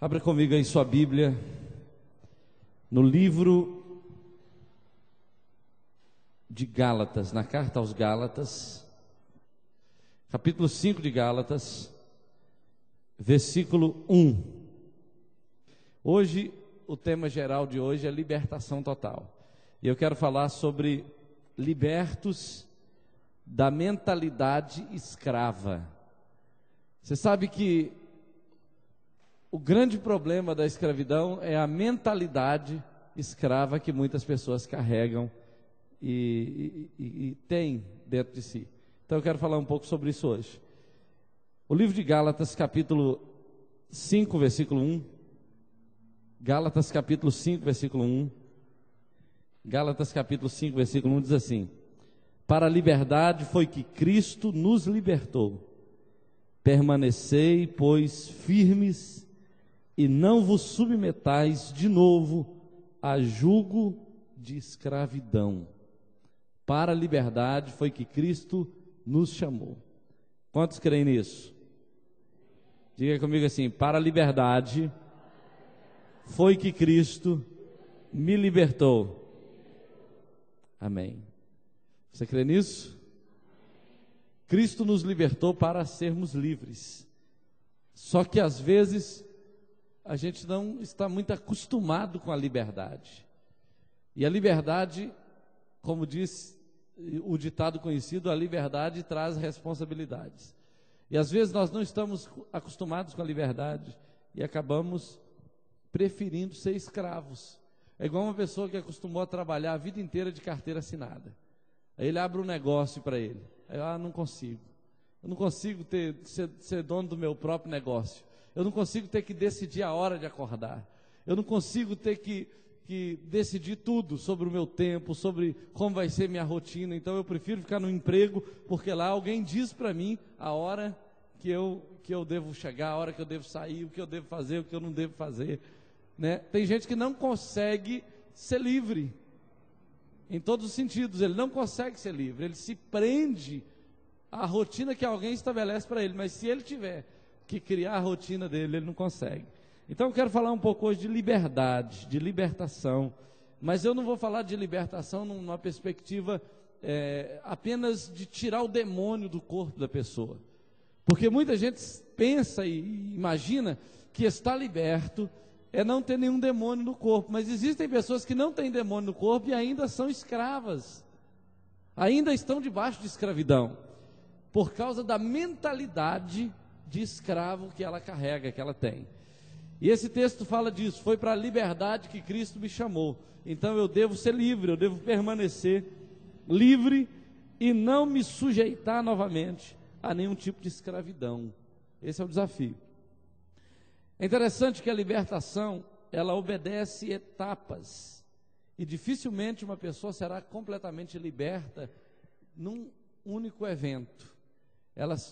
Abra comigo aí sua Bíblia, no livro de Gálatas, na carta aos Gálatas, capítulo 5 de Gálatas, versículo 1. Hoje, o tema geral de hoje é libertação total. E eu quero falar sobre libertos da mentalidade escrava. Você sabe que o grande problema da escravidão é a mentalidade escrava que muitas pessoas carregam e têm dentro de si. Então eu quero falar um pouco sobre isso hoje. O livro de Gálatas, capítulo 5, versículo 1. Gálatas, capítulo 5, versículo 1. Gálatas, capítulo 5, versículo 1 diz assim: para a liberdade foi que Cristo nos libertou. Permanecei, pois, firmes e não vos submetais de novo a jugo de escravidão. Para a liberdade foi que Cristo nos chamou. Quantos creem nisso? Diga comigo assim: para a liberdade foi que Cristo me libertou. Amém. Você crê nisso? Cristo nos libertou para sermos livres. Só que às vezes a gente não está muito acostumado com a liberdade. E a liberdade, como diz o ditado conhecido, a liberdade traz responsabilidades. E às vezes nós não estamos acostumados com a liberdade e acabamos preferindo ser escravos. É igual uma pessoa que acostumou a trabalhar a vida inteira de carteira assinada. Aí ele abre um negócio para ele. Aí, não consigo. Eu não consigo ser dono do meu próprio negócio. Eu não consigo ter que decidir a hora de acordar. Eu não consigo ter que decidir tudo sobre o meu tempo, sobre como vai ser minha rotina. Então eu prefiro ficar no emprego, porque lá alguém diz para mim a hora que eu devo chegar, a hora que eu devo sair, o que eu devo fazer, o que eu não devo fazer, né? Tem gente que não consegue ser livre, em todos os sentidos. Ele não consegue ser livre, ele se prende à rotina que alguém estabelece para ele, mas se ele tiver que criar a rotina dele, ele não consegue. Então eu quero falar um pouco hoje de liberdade, de libertação, mas eu não vou falar de libertação numa perspectiva apenas de tirar o demônio do corpo da pessoa, porque muita gente pensa e imagina que estar liberto é não ter nenhum demônio no corpo, mas existem pessoas que não têm demônio no corpo e ainda são escravas, ainda estão debaixo de escravidão, por causa da mentalidade de escravo que ela carrega, que ela tem. E esse texto fala disso: foi para a liberdade que Cristo me chamou. Então eu devo ser livre, eu devo permanecer livre e não me sujeitar novamente a nenhum tipo de escravidão. Esse é o desafio. É interessante que a libertação, ela obedece etapas, e dificilmente uma pessoa será completamente liberta num único evento.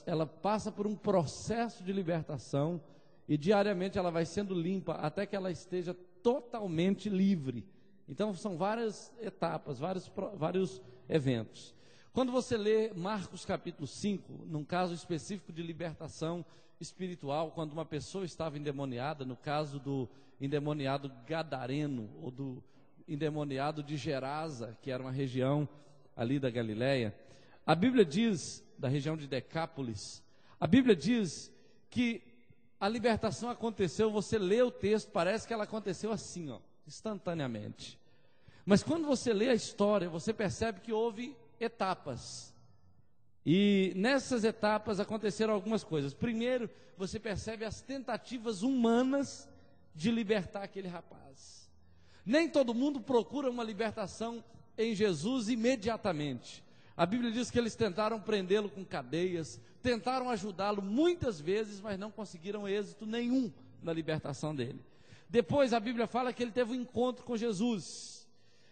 Ela passa por um processo de libertação e diariamente ela vai sendo limpa até que ela esteja totalmente livre. Então são várias etapas, vários eventos. Quando você lê Marcos capítulo 5, num caso específico de libertação espiritual, quando uma pessoa estava endemoniada, no caso do endemoniado gadareno, ou do endemoniado de Gerasa, que era uma região ali da Galileia, a Bíblia diz, da região de Decápolis, a Bíblia diz que a libertação aconteceu. Você lê o texto, parece que ela aconteceu assim, instantaneamente. Mas quando você lê a história, você percebe que houve etapas. E nessas etapas aconteceram algumas coisas. Primeiro, você percebe as tentativas humanas de libertar aquele rapaz. Nem todo mundo procura uma libertação em Jesus imediatamente. A Bíblia diz que eles tentaram prendê-lo com cadeias, tentaram ajudá-lo muitas vezes, mas não conseguiram êxito nenhum na libertação dele. Depois a Bíblia fala que ele teve um encontro com Jesus,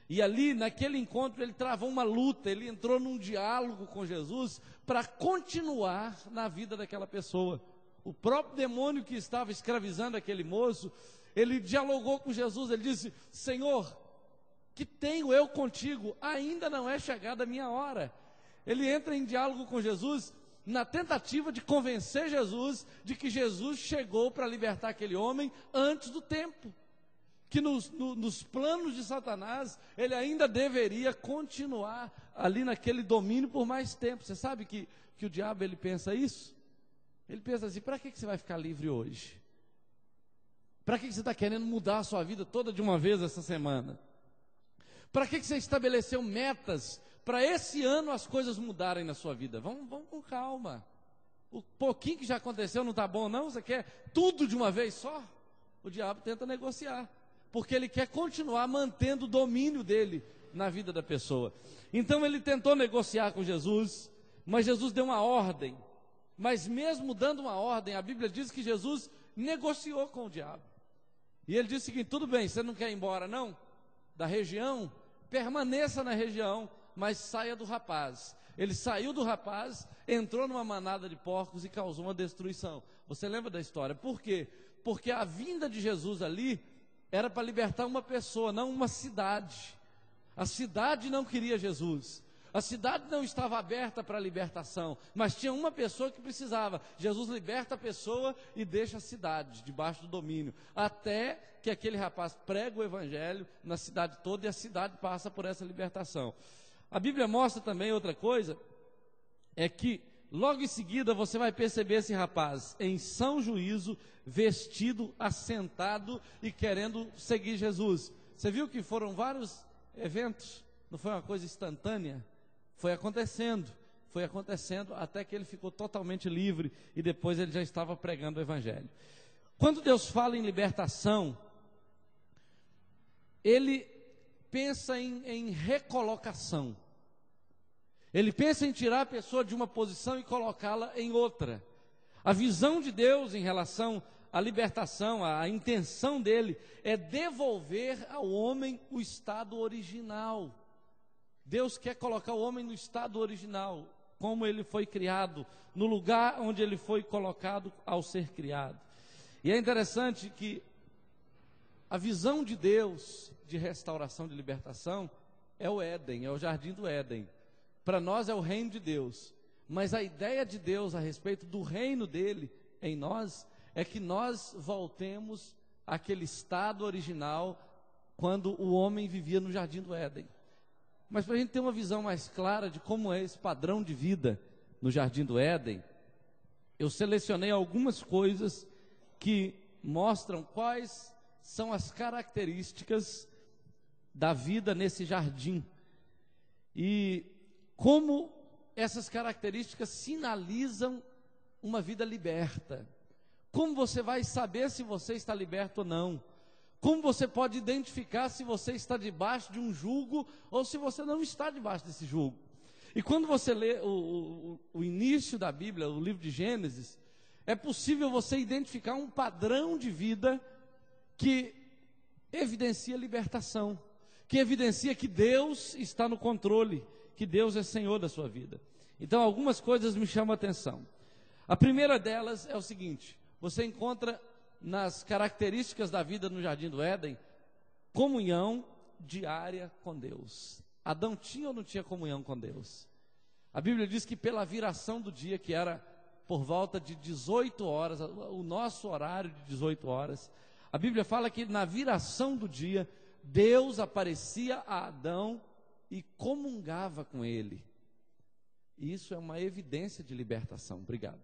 e ali naquele encontro ele travou uma luta, ele entrou num diálogo com Jesus para continuar na vida daquela pessoa. O próprio demônio que estava escravizando aquele moço, ele dialogou com Jesus, ele disse: Senhor, que tenho eu contigo? Ainda não é chegada a minha hora. Ele entra em diálogo com Jesus na tentativa de convencer Jesus de que Jesus chegou para libertar aquele homem antes do tempo. Que nos planos de Satanás, ele ainda deveria continuar ali naquele domínio por mais tempo. Você sabe que o diabo, ele pensa isso? Ele pensa assim: para que você vai ficar livre hoje? Para que você está querendo mudar a sua vida toda de uma vez essa semana? Para que você estabeleceu metas para esse ano as coisas mudarem na sua vida? Vamos com calma. O pouquinho que já aconteceu não está bom não? Você quer tudo de uma vez só? O diabo tenta negociar, porque ele quer continuar mantendo o domínio dele na vida da pessoa. Então ele tentou negociar com Jesus, mas Jesus deu uma ordem. Mas mesmo dando uma ordem, a Bíblia diz que Jesus negociou com o diabo. E ele disse o seguinte: tudo bem, você não quer ir embora não? Da região? Permaneça na região, mas saia do rapaz. Ele saiu do rapaz, entrou numa manada de porcos e causou uma destruição. Você lembra da história? Por quê? Porque a vinda de Jesus ali era para libertar uma pessoa, não uma cidade. A cidade não queria Jesus. A cidade não estava aberta para a libertação, mas tinha uma pessoa que precisava. Jesus liberta a pessoa e deixa a cidade debaixo do domínio, até que aquele rapaz prega o evangelho na cidade toda e a cidade passa por essa libertação. A Bíblia mostra também outra coisa, é que logo em seguida você vai perceber esse rapaz em são juízo, vestido, assentado e querendo seguir Jesus. Você viu que foram vários eventos, não foi uma coisa instantânea? Foi acontecendo até que ele ficou totalmente livre e depois ele já estava pregando o evangelho. Quando Deus fala em libertação, ele pensa em recolocação. Ele pensa em tirar a pessoa de uma posição e colocá-la em outra. A visão de Deus em relação à libertação, a intenção dele é devolver ao homem o estado original. Deus quer colocar o homem no estado original, como ele foi criado, no lugar onde ele foi colocado ao ser criado. E é interessante que a visão de Deus de restauração, de libertação, é o Éden, é o jardim do Éden. Para nós é o reino de Deus, mas a ideia de Deus a respeito do reino dele em nós, é que nós voltemos àquele estado original, quando o homem vivia no jardim do Éden. Mas para a gente ter uma visão mais clara de como é esse padrão de vida no jardim do Éden, eu selecionei algumas coisas que mostram quais são as características da vida nesse jardim e como essas características sinalizam uma vida liberta. Como você vai saber se você está liberto ou não? Como você pode identificar se você está debaixo de um jugo ou se você não está debaixo desse jugo? E quando você lê o início da Bíblia, o livro de Gênesis, é possível você identificar um padrão de vida que evidencia libertação, que evidencia que Deus está no controle, que Deus é Senhor da sua vida. Então algumas coisas me chamam a atenção. A primeira delas é o seguinte: você encontra nas características da vida no jardim do Éden, comunhão diária com Deus. Adão tinha ou não tinha comunhão com Deus? A Bíblia diz que pela viração do dia, que era por volta de 18 horas, o nosso horário de 18 horas, a Bíblia fala que na viração do dia, Deus aparecia a Adão e comungava com ele. Isso é uma evidência de libertação. Obrigado.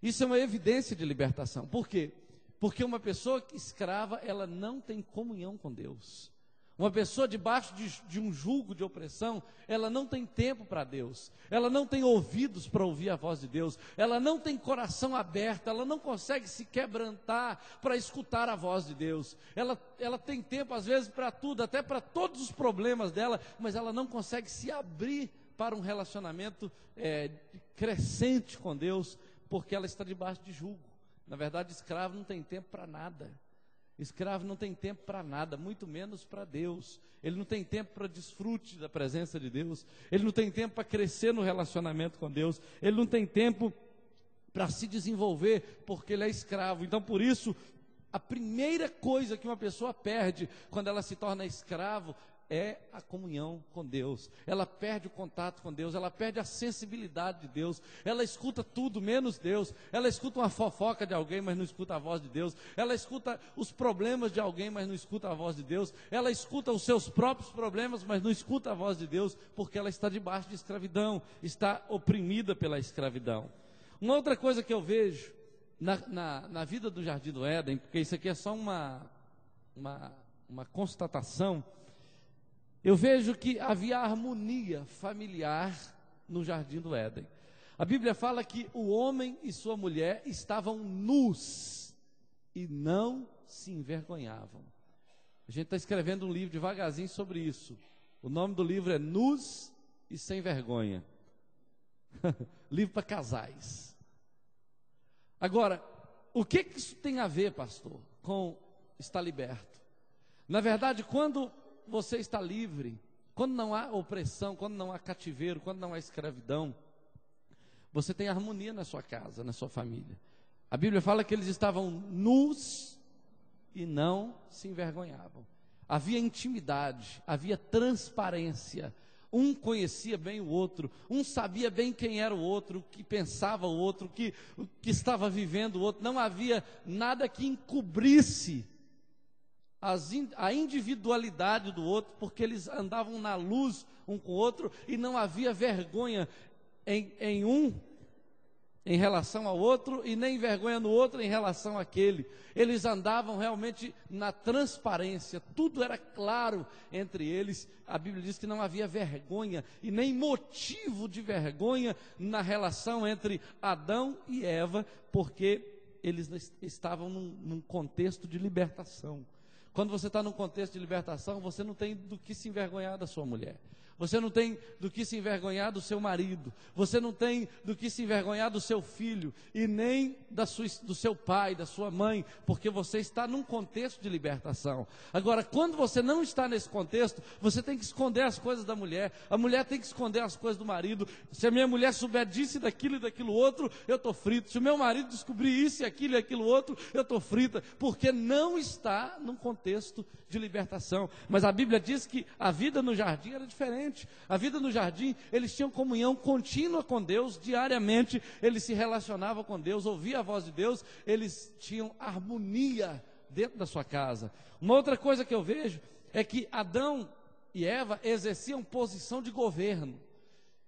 Isso é uma evidência de libertação. Por quê? Porque uma pessoa escrava, ela não tem comunhão com Deus. Uma pessoa debaixo de um jugo de opressão, ela não tem tempo para Deus. Ela não tem ouvidos para ouvir a voz de Deus. Ela não tem coração aberto. Ela não consegue se quebrantar para escutar a voz de Deus. Ela tem tempo às vezes para tudo, até para todos os problemas dela, mas ela não consegue se abrir para um relacionamento crescente com Deus, porque ela está debaixo de jugo. Na verdade, escravo não tem tempo para nada. Escravo não tem tempo para nada, muito menos para Deus. Ele não tem tempo para desfrute da presença de Deus. Ele não tem tempo para crescer no relacionamento com Deus. Ele não tem tempo para se desenvolver, porque ele é escravo. Então, por isso, a primeira coisa que uma pessoa perde quando ela se torna escravo é a comunhão com Deus, ela perde o contato com Deus, ela perde a sensibilidade de Deus, ela escuta tudo menos Deus, ela escuta uma fofoca de alguém, mas não escuta a voz de Deus, ela escuta os problemas de alguém, mas não escuta a voz de Deus, ela escuta os seus próprios problemas, mas não escuta a voz de Deus, porque ela está debaixo de escravidão, está oprimida pela escravidão. Uma outra coisa que eu vejo na vida do Jardim do Éden, porque isso aqui é só uma constatação, eu vejo que havia harmonia familiar no Jardim do Éden. A Bíblia fala que o homem e sua mulher estavam nus e não se envergonhavam. A gente está escrevendo um livro devagarzinho sobre isso. O nome do livro é Nus e Sem Vergonha. Livro para casais. Agora, o que isso tem a ver, pastor, com estar liberto? Na verdade, quando você está livre, quando não há opressão, quando não há cativeiro, quando não há escravidão, você tem harmonia na sua casa, na sua família. A Bíblia fala que eles estavam nus e não se envergonhavam. Havia intimidade, havia transparência. Um conhecia bem o outro, um sabia bem quem era o outro, o que pensava o outro, o que estava vivendo o outro. Não havia nada que encobrisse a individualidade do outro, porque eles andavam na luz um com o outro, e não havia vergonha em um em relação ao outro, e nem vergonha no outro em relação àquele. Eles andavam realmente na transparência, tudo era claro entre eles. A Bíblia diz que não havia vergonha, e nem motivo de vergonha na relação entre Adão e Eva, porque eles estavam num contexto de libertação. Quando você está num contexto de libertação, você não tem do que se envergonhar da sua mulher. Você não tem do que se envergonhar do seu marido. Você não tem do que se envergonhar do seu filho. E nem do seu pai, da sua mãe. Porque você está num contexto de libertação. Agora, quando você não está nesse contexto, você tem que esconder as coisas da mulher. A mulher tem que esconder as coisas do marido. Se a minha mulher souber disso e daquilo outro, eu estou frito. Se o meu marido descobrir isso e aquilo outro, eu estou frita. Porque não está num contexto de libertação. Mas a Bíblia diz que a vida no jardim era diferente. A vida no jardim, eles tinham comunhão contínua com Deus, diariamente eles se relacionavam com Deus, ouviam a voz de Deus, eles tinham harmonia dentro da sua casa. Uma outra coisa que eu vejo é que Adão e Eva exerciam posição de governo.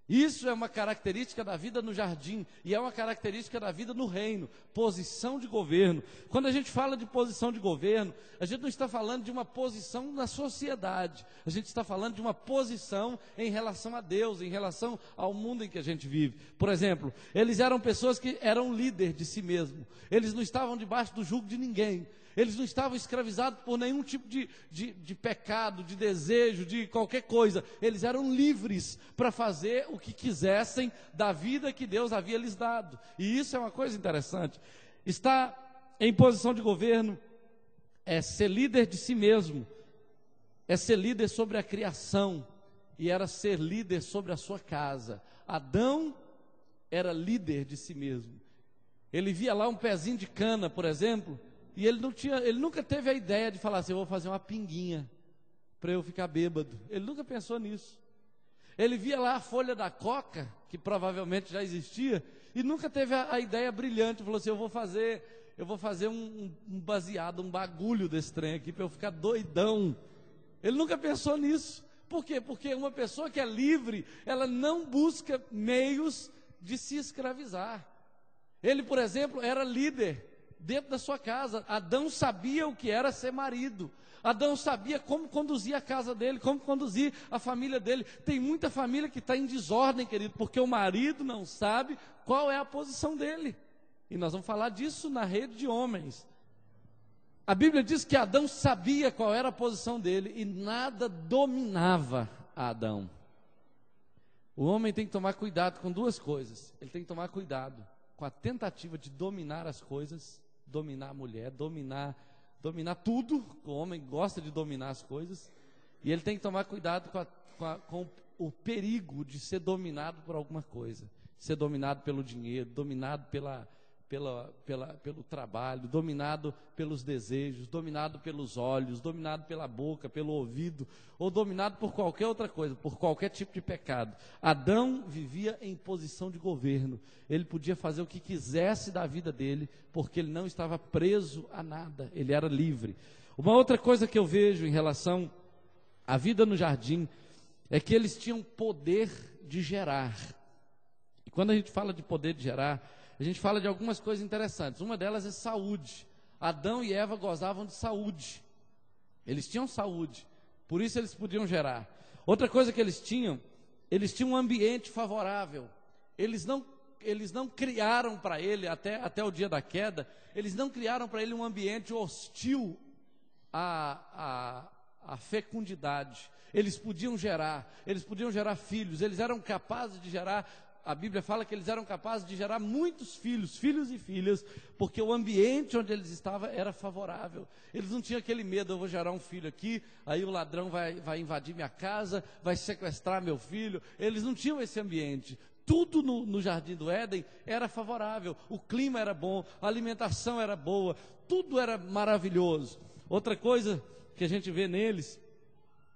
Isso é uma característica da vida no jardim, e é uma característica da vida no reino, posição de governo. Quando a gente fala de posição de governo, a gente não está falando de uma posição na sociedade, a gente está falando de uma posição em relação a Deus, em relação ao mundo em que a gente vive. Por exemplo, eles eram pessoas que eram líderes de si mesmo, eles não estavam debaixo do jugo de ninguém. Eles não estavam escravizados por nenhum tipo de pecado, de desejo, de qualquer coisa. Eles eram livres para fazer o que quisessem da vida que Deus havia lhes dado. E isso é uma coisa interessante. Estar em posição de governo é ser líder de si mesmo, é ser líder sobre a criação, e era ser líder sobre a sua casa. Adão era líder de si mesmo. Ele via lá um pezinho de cana, por exemplo, e ele nunca teve a ideia de falar assim: eu vou fazer uma pinguinha para eu ficar bêbado. Ele nunca pensou nisso. Ele via lá a folha da coca, que provavelmente já existia, e nunca teve a ideia brilhante. Falou assim: eu vou fazer um baseado, um bagulho desse trem aqui para eu ficar doidão. Ele nunca pensou nisso. Por quê? Porque uma pessoa que é livre, ela não busca meios de se escravizar. Ele, por exemplo, era líder dentro da sua casa. Adão sabia o que era ser marido. Adão sabia como conduzir a casa dele, como conduzir a família dele. Tem muita família que está em desordem, querido, porque o marido não sabe qual é a posição dele. E nós vamos falar disso na rede de homens. A Bíblia diz que Adão sabia qual era a posição dele e nada dominava a Adão. O homem tem que tomar cuidado com duas coisas. Ele tem que tomar cuidado com a tentativa de dominar as coisas, dominar a mulher, dominar tudo. O homem gosta de dominar as coisas, e ele tem que tomar cuidado com o perigo de ser dominado por alguma coisa, ser dominado pelo dinheiro, dominado pelo trabalho, dominado pelos desejos, dominado pelos olhos, dominado pela boca, pelo ouvido, ou dominado por qualquer outra coisa, por qualquer tipo de pecado. Adão vivia em posição de governo. Ele podia fazer o que quisesse da vida dele, porque ele não estava preso a nada, ele era livre. Uma outra coisa que eu vejo em relação à vida no jardim é que eles tinham poder de gerar. E quando a gente fala de poder de gerar, a gente fala de algumas coisas interessantes. Uma delas é saúde. Adão e Eva gozavam de saúde. Eles tinham saúde, por isso eles podiam gerar. Outra coisa que eles tinham um ambiente favorável. Eles não criaram para ele, até o dia da queda, eles não criaram para ele um ambiente hostil à fecundidade. Eles podiam gerar filhos, eles eram capazes de gerar. A Bíblia fala que eles eram capazes de gerar muitos filhos e filhas, porque o ambiente onde eles estavam era favorável. Eles não tinham aquele medo: eu vou gerar um filho aqui, aí o ladrão vai invadir minha casa, vai sequestrar meu filho. Eles não tinham esse ambiente. Tudo no Jardim do Éden era favorável, o clima era bom, a alimentação era boa, tudo era maravilhoso. Outra coisa que a gente vê neles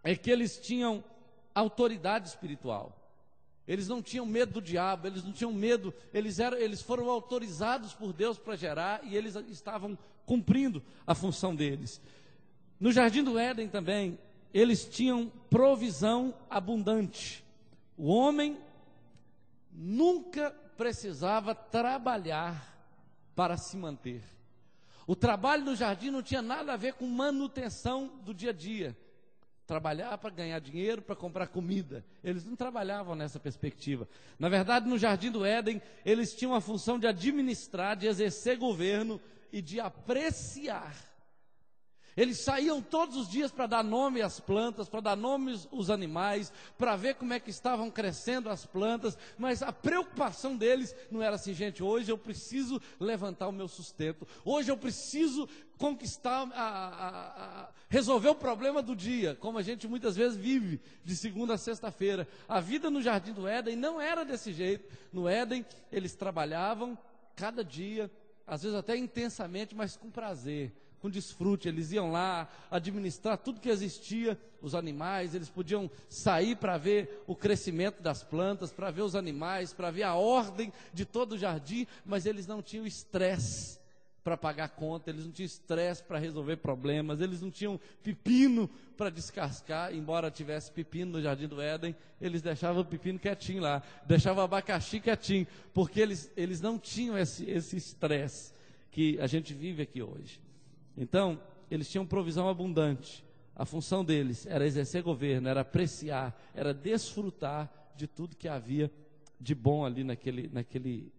é que eles tinham autoridade espiritual. Eles não tinham medo do diabo, eles não tinham medo, eles foram autorizados por Deus para gerar, e eles estavam cumprindo a função deles. No Jardim do Éden também, eles tinham provisão abundante. O homem nunca precisava trabalhar para se manter. O trabalho no jardim não tinha nada a ver com manutenção do dia a dia. Trabalhar para ganhar dinheiro, para comprar comida. Eles não trabalhavam nessa perspectiva. Na verdade, no Jardim do Éden, eles tinham a função de administrar, de exercer governo e de apreciar. Eles saíam todos os dias para dar nome às plantas, para dar nome aos animais, para ver como é que estavam crescendo as plantas, mas a preocupação deles não era assim: gente, hoje eu preciso levantar o meu sustento, hoje eu preciso conquistar, resolver o problema do dia, como a gente muitas vezes vive de segunda a sexta-feira. A vida no Jardim do Éden não era desse jeito. No Éden eles trabalhavam cada dia, às vezes até intensamente, mas com prazer, com desfrute. Eles iam lá administrar tudo que existia, os animais, eles podiam sair para ver o crescimento das plantas, para ver os animais, para ver a ordem de todo o jardim, mas eles não tinham estresse para pagar conta, eles não tinham estresse para resolver problemas, eles não tinham pepino para descascar. Embora tivesse pepino no Jardim do Éden, eles deixavam o pepino quietinho lá, deixavam o abacaxi quietinho, porque eles não tinham esse estresse que a gente vive aqui hoje. Então, eles tinham provisão abundante. A função deles era exercer governo, era apreciar, era desfrutar de tudo que havia de bom ali naquele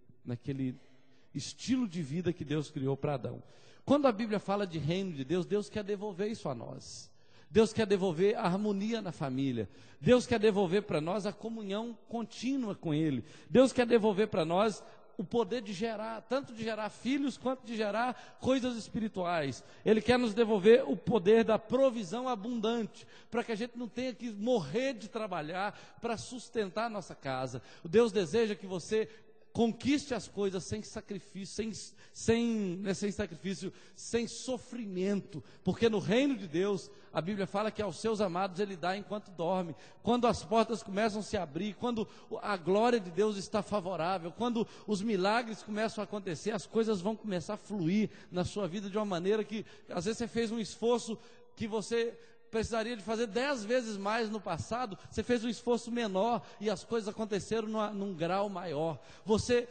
estilo de vida que Deus criou para Adão. Quando a Bíblia fala de reino de Deus, Deus quer devolver isso a nós. Deus quer devolver a harmonia na família. Deus quer devolver para nós a comunhão contínua com Ele. Deus quer devolver para nós o poder de gerar, tanto de gerar filhos, quanto de gerar coisas espirituais. Ele quer nos devolver o poder da provisão abundante, para que a gente não tenha que morrer de trabalhar para sustentar a nossa casa. O Deus deseja que você conquiste as coisas sem sacrifício, sem sofrimento, porque no reino de Deus, a Bíblia fala que aos seus amados Ele dá enquanto dorme. Quando as portas começam a se abrir, quando a glória de Deus está favorável, quando os milagres começam a acontecer, as coisas vão começar a fluir na sua vida de uma maneira que, às vezes você fez um esforço que você precisaria de fazer 10 vezes mais no passado, você fez um esforço menor e as coisas aconteceram num grau maior. Você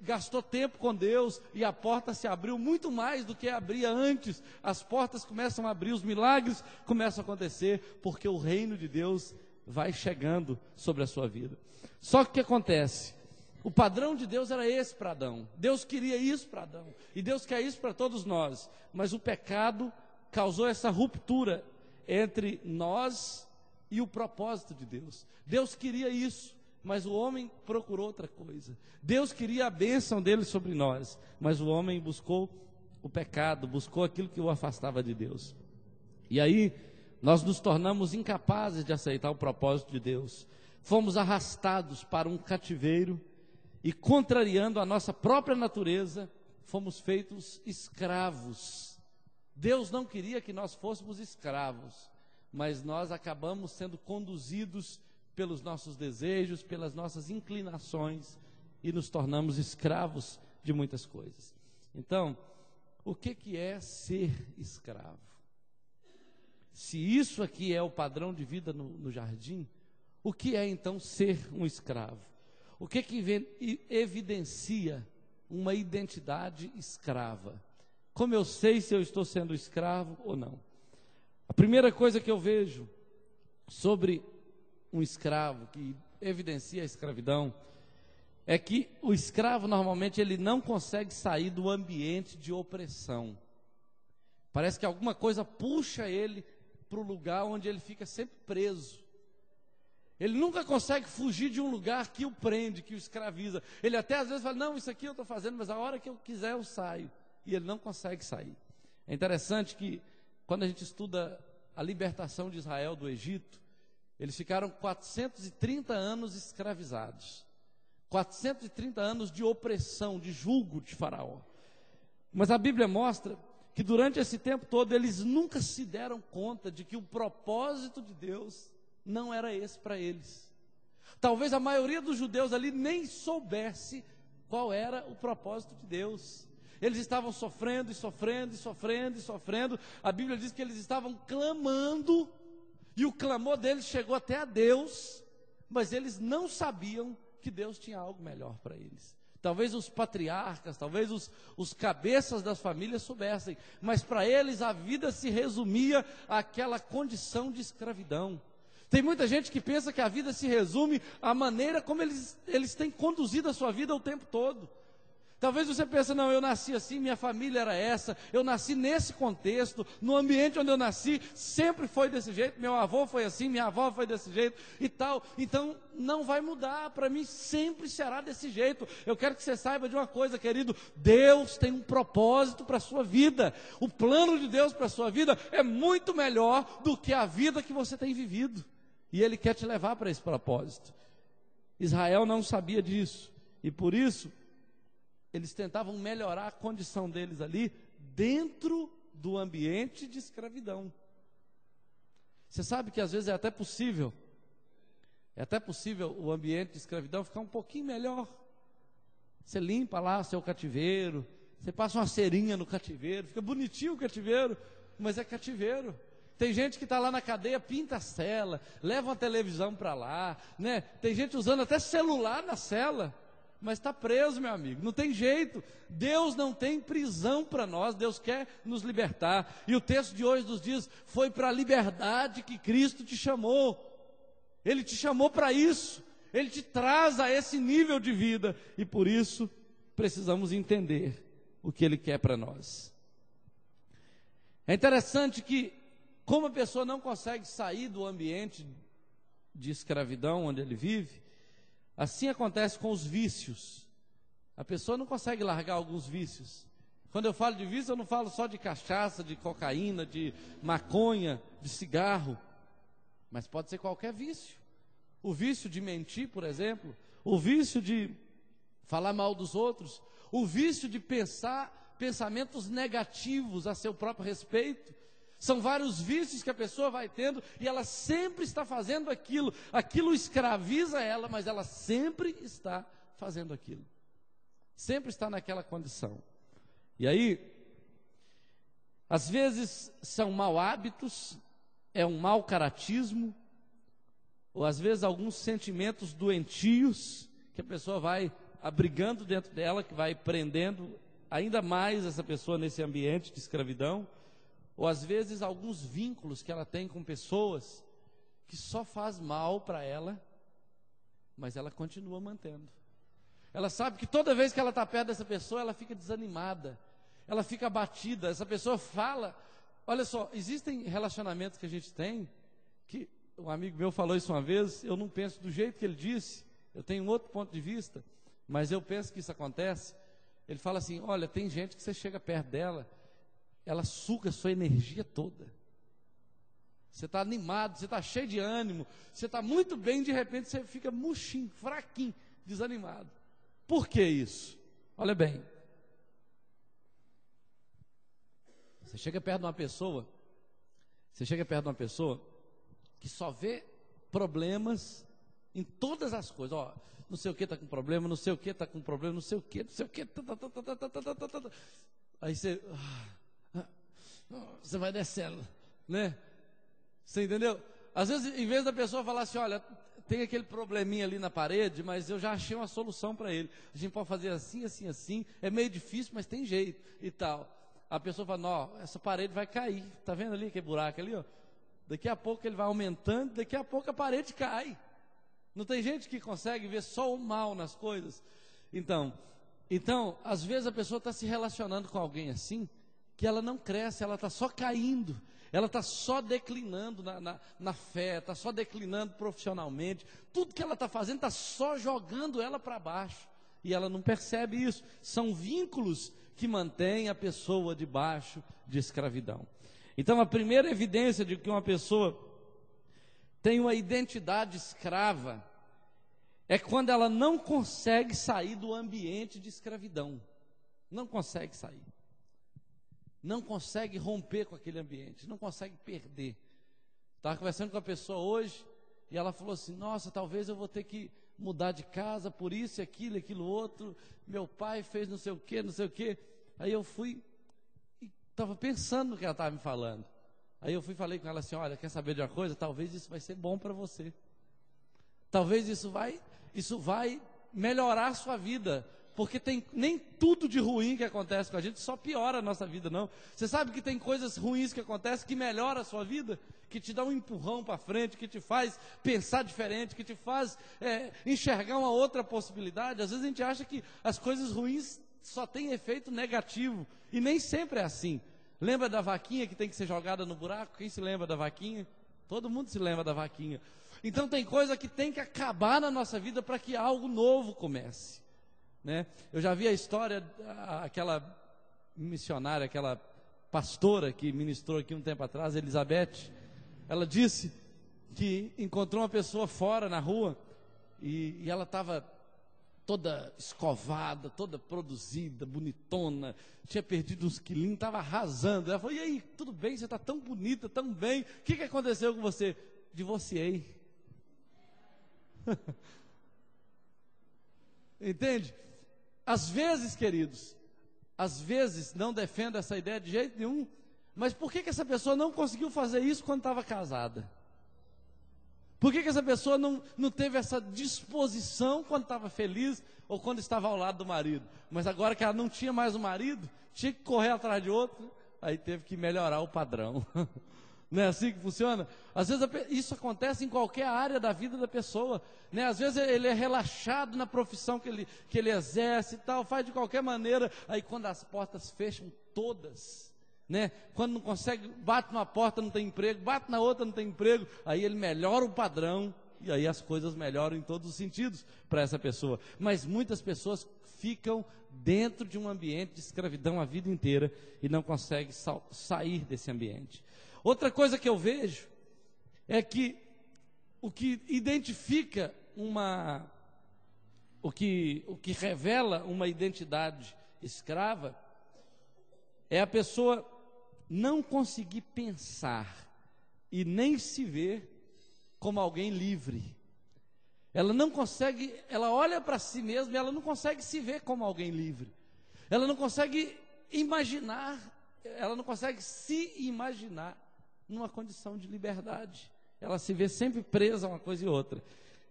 gastou tempo com Deus e a porta se abriu muito mais do que abria antes. As portas começam a abrir, os milagres começam a acontecer, porque o reino de Deus vai chegando sobre a sua vida. Só que o que acontece? O padrão de Deus era esse para Adão. Deus queria isso para Adão e Deus quer isso para todos nós, mas o pecado causou essa ruptura entre nós e o propósito de Deus. Deus queria isso, mas o homem procurou outra coisa. Deus queria a bênção dele sobre nós, mas o homem buscou o pecado, buscou aquilo que o afastava de Deus. E aí nós nos tornamos incapazes de aceitar o propósito de Deus. Fomos arrastados para um cativeiro e contrariando a nossa própria natureza, fomos feitos escravos. Deus não queria que nós fôssemos escravos, mas nós acabamos sendo conduzidos pelos nossos desejos, pelas nossas inclinações, e nos tornamos escravos de muitas coisas. Então, o que é ser escravo? Se isso aqui é o padrão de vida no jardim, o que é então ser um escravo? O que evidencia uma identidade escrava? Como eu sei se eu estou sendo escravo ou não? A primeira coisa que eu vejo sobre um escravo, que evidencia a escravidão, é que o escravo normalmente ele não consegue sair do ambiente de opressão. Parece que alguma coisa puxa ele para o lugar onde ele fica sempre preso. Ele nunca consegue fugir de um lugar que o prende, que o escraviza. Ele até às vezes fala, não, isso aqui eu estou fazendo, mas a hora que eu quiser eu saio. E ele não consegue sair. É interessante que quando a gente estuda a libertação de Israel do Egito, eles ficaram 430 anos escravizados. 430 anos de opressão, de julgo de Faraó. Mas a Bíblia mostra que durante esse tempo todo eles nunca se deram conta de que o propósito de Deus não era esse para eles. Talvez a maioria dos judeus ali nem soubesse qual era o propósito de Deus. Eles estavam sofrendo e sofrendo e sofrendo e sofrendo. A Bíblia diz que eles estavam clamando, e o clamor deles chegou até a Deus, mas eles não sabiam que Deus tinha algo melhor para eles. Talvez os patriarcas, talvez os cabeças das famílias soubessem, mas para eles a vida se resumia àquela condição de escravidão. Tem muita gente que pensa que a vida se resume à maneira como eles têm conduzido a sua vida o tempo todo. Talvez você pense, não, eu nasci assim, minha família era essa, eu nasci nesse contexto, no ambiente onde eu nasci, sempre foi desse jeito, meu avô foi assim, minha avó foi desse jeito e tal, então não vai mudar, para mim sempre será desse jeito. Eu quero que você saiba de uma coisa, querido, Deus tem um propósito para a sua vida, o plano de Deus para a sua vida é muito melhor do que a vida que você tem vivido, e Ele quer te levar para esse propósito. Israel não sabia disso, e por isso, eles tentavam melhorar a condição deles ali, dentro do ambiente de escravidão. Você sabe que às vezes é até possível o ambiente de escravidão ficar um pouquinho melhor. Você limpa lá o seu cativeiro, você passa uma cerinha no cativeiro, fica bonitinho o cativeiro, mas é cativeiro. Tem gente que está lá na cadeia, pinta a cela, leva uma televisão para lá, né? Tem gente usando até celular na cela, mas está preso, meu amigo, não tem jeito. Deus não tem prisão para nós, Deus quer nos libertar, e o texto de hoje nos diz, foi para a liberdade que Cristo te chamou, Ele te chamou para isso, Ele te traz a esse nível de vida, e por isso precisamos entender o que Ele quer para nós. É interessante que, como a pessoa não consegue sair do ambiente de escravidão onde ele vive, assim acontece com os vícios. A pessoa não consegue largar alguns vícios. Quando eu falo de vício, eu não falo só de cachaça, de cocaína, de maconha, de cigarro, mas pode ser qualquer vício. O vício de mentir, por exemplo, o vício de falar mal dos outros, o vício de pensar pensamentos negativos a seu próprio respeito. São vários vícios que a pessoa vai tendo e ela sempre está fazendo aquilo. Aquilo escraviza ela, mas ela sempre está fazendo aquilo. Sempre está naquela condição. E aí, às vezes são mau hábitos, é um mau caratismo, ou às vezes alguns sentimentos doentios que a pessoa vai abrigando dentro dela, que vai prendendo ainda mais essa pessoa nesse ambiente de escravidão. Ou às vezes alguns vínculos que ela tem com pessoas que só faz mal para ela, mas ela continua mantendo. Ela sabe que toda vez que ela está perto dessa pessoa, ela fica desanimada, ela fica abatida, essa pessoa fala. Olha só, existem relacionamentos que a gente tem, que um amigo meu falou isso uma vez, eu não penso do jeito que ele disse, eu tenho um outro ponto de vista, mas eu penso que isso acontece. Ele fala assim, olha, tem gente que você chega perto dela, ela suga a sua energia toda. Você está animado, você está cheio de ânimo, você está muito bem, de repente você fica murchinho, fraquinho, desanimado. Por que isso? Olha bem, você chega perto de uma pessoa que só vê problemas em todas as coisas. Ó, não sei o que está com problema, não sei o que está com problema, não sei o que. Aí você vai descendo, né? Você entendeu? Às vezes, em vez da pessoa falar assim, olha, tem aquele probleminha ali na parede, mas eu já achei uma solução para ele. A gente pode fazer assim, assim, assim. É meio difícil, mas tem jeito e tal. A pessoa fala, não, essa parede vai cair. Está vendo ali aquele buraco ali, ó? Daqui a pouco ele vai aumentando, daqui a pouco a parede cai. Não tem gente que consegue ver só o mal nas coisas? Então, às vezes a pessoa está se relacionando com alguém assim, que ela não cresce, ela está só caindo, ela está só declinando na fé, está só declinando profissionalmente, tudo que ela está fazendo está só jogando ela para baixo, e ela não percebe isso. São vínculos que mantêm a pessoa debaixo de escravidão. Então, a primeira evidência de que uma pessoa tem uma identidade escrava é quando ela não consegue sair do ambiente de escravidão. Não consegue sair. Não consegue romper com aquele ambiente, não consegue perder. Estava conversando com a pessoa hoje e ela falou assim, nossa, talvez eu vou ter que mudar de casa por isso, aquilo outro. Meu pai fez não sei o que, não sei o que. Aí eu fui e estava pensando no que ela estava me falando. Aí eu falei com ela assim, olha, quer saber de uma coisa? Talvez isso vai ser bom para você. Talvez isso vai melhorar a sua vida. Porque nem tudo de ruim que acontece com a gente só piora a nossa vida, não. Você sabe que tem coisas ruins que acontecem que melhoram a sua vida? Que te dá um empurrão para frente, que te faz pensar diferente, que te faz enxergar uma outra possibilidade. Às vezes a gente acha que as coisas ruins só têm efeito negativo. E nem sempre é assim. Lembra da vaquinha que tem que ser jogada no buraco? Quem se lembra da vaquinha? Todo mundo se lembra da vaquinha. Então tem coisa que tem que acabar na nossa vida para que algo novo comece. Né? Eu já vi a história, aquela missionária, aquela pastora que ministrou aqui um tempo atrás, Elizabeth. Ela disse que encontrou uma pessoa fora na rua e ela estava toda escovada, toda produzida, bonitona, tinha perdido uns quilinhos, estava arrasando. Ela falou, e aí, tudo bem? Você está tão bonita, tão bem, o que aconteceu com você? Divorciei. Entende? Às vezes, queridos, não defendo essa ideia de jeito nenhum, mas por que essa pessoa não conseguiu fazer isso quando estava casada? Por que essa pessoa não teve essa disposição quando estava feliz ou quando estava ao lado do marido? Mas agora que ela não tinha mais o marido, tinha que correr atrás de outro, aí teve que melhorar o padrão. Não é assim que funciona? Às vezes isso acontece em qualquer área da vida da pessoa, né? Às vezes ele é relaxado na profissão que ele exerce e tal, faz de qualquer maneira, aí quando as portas fecham todas, né? Quando não consegue, bate numa porta, não tem emprego, bate na outra, não tem emprego, aí ele melhora o padrão, e aí as coisas melhoram em todos os sentidos para essa pessoa. Mas muitas pessoas ficam dentro de um ambiente de escravidão a vida inteira e não conseguem sair desse ambiente. Outra coisa que eu vejo é que o que identifica o que revela uma identidade escrava é a pessoa não conseguir pensar e nem se ver como alguém livre. Ela não consegue, ela olha para si mesma e ela não consegue se ver como alguém livre. Ela não consegue imaginar, ela não consegue se imaginar numa condição de liberdade. Ela se vê sempre presa a uma coisa e outra.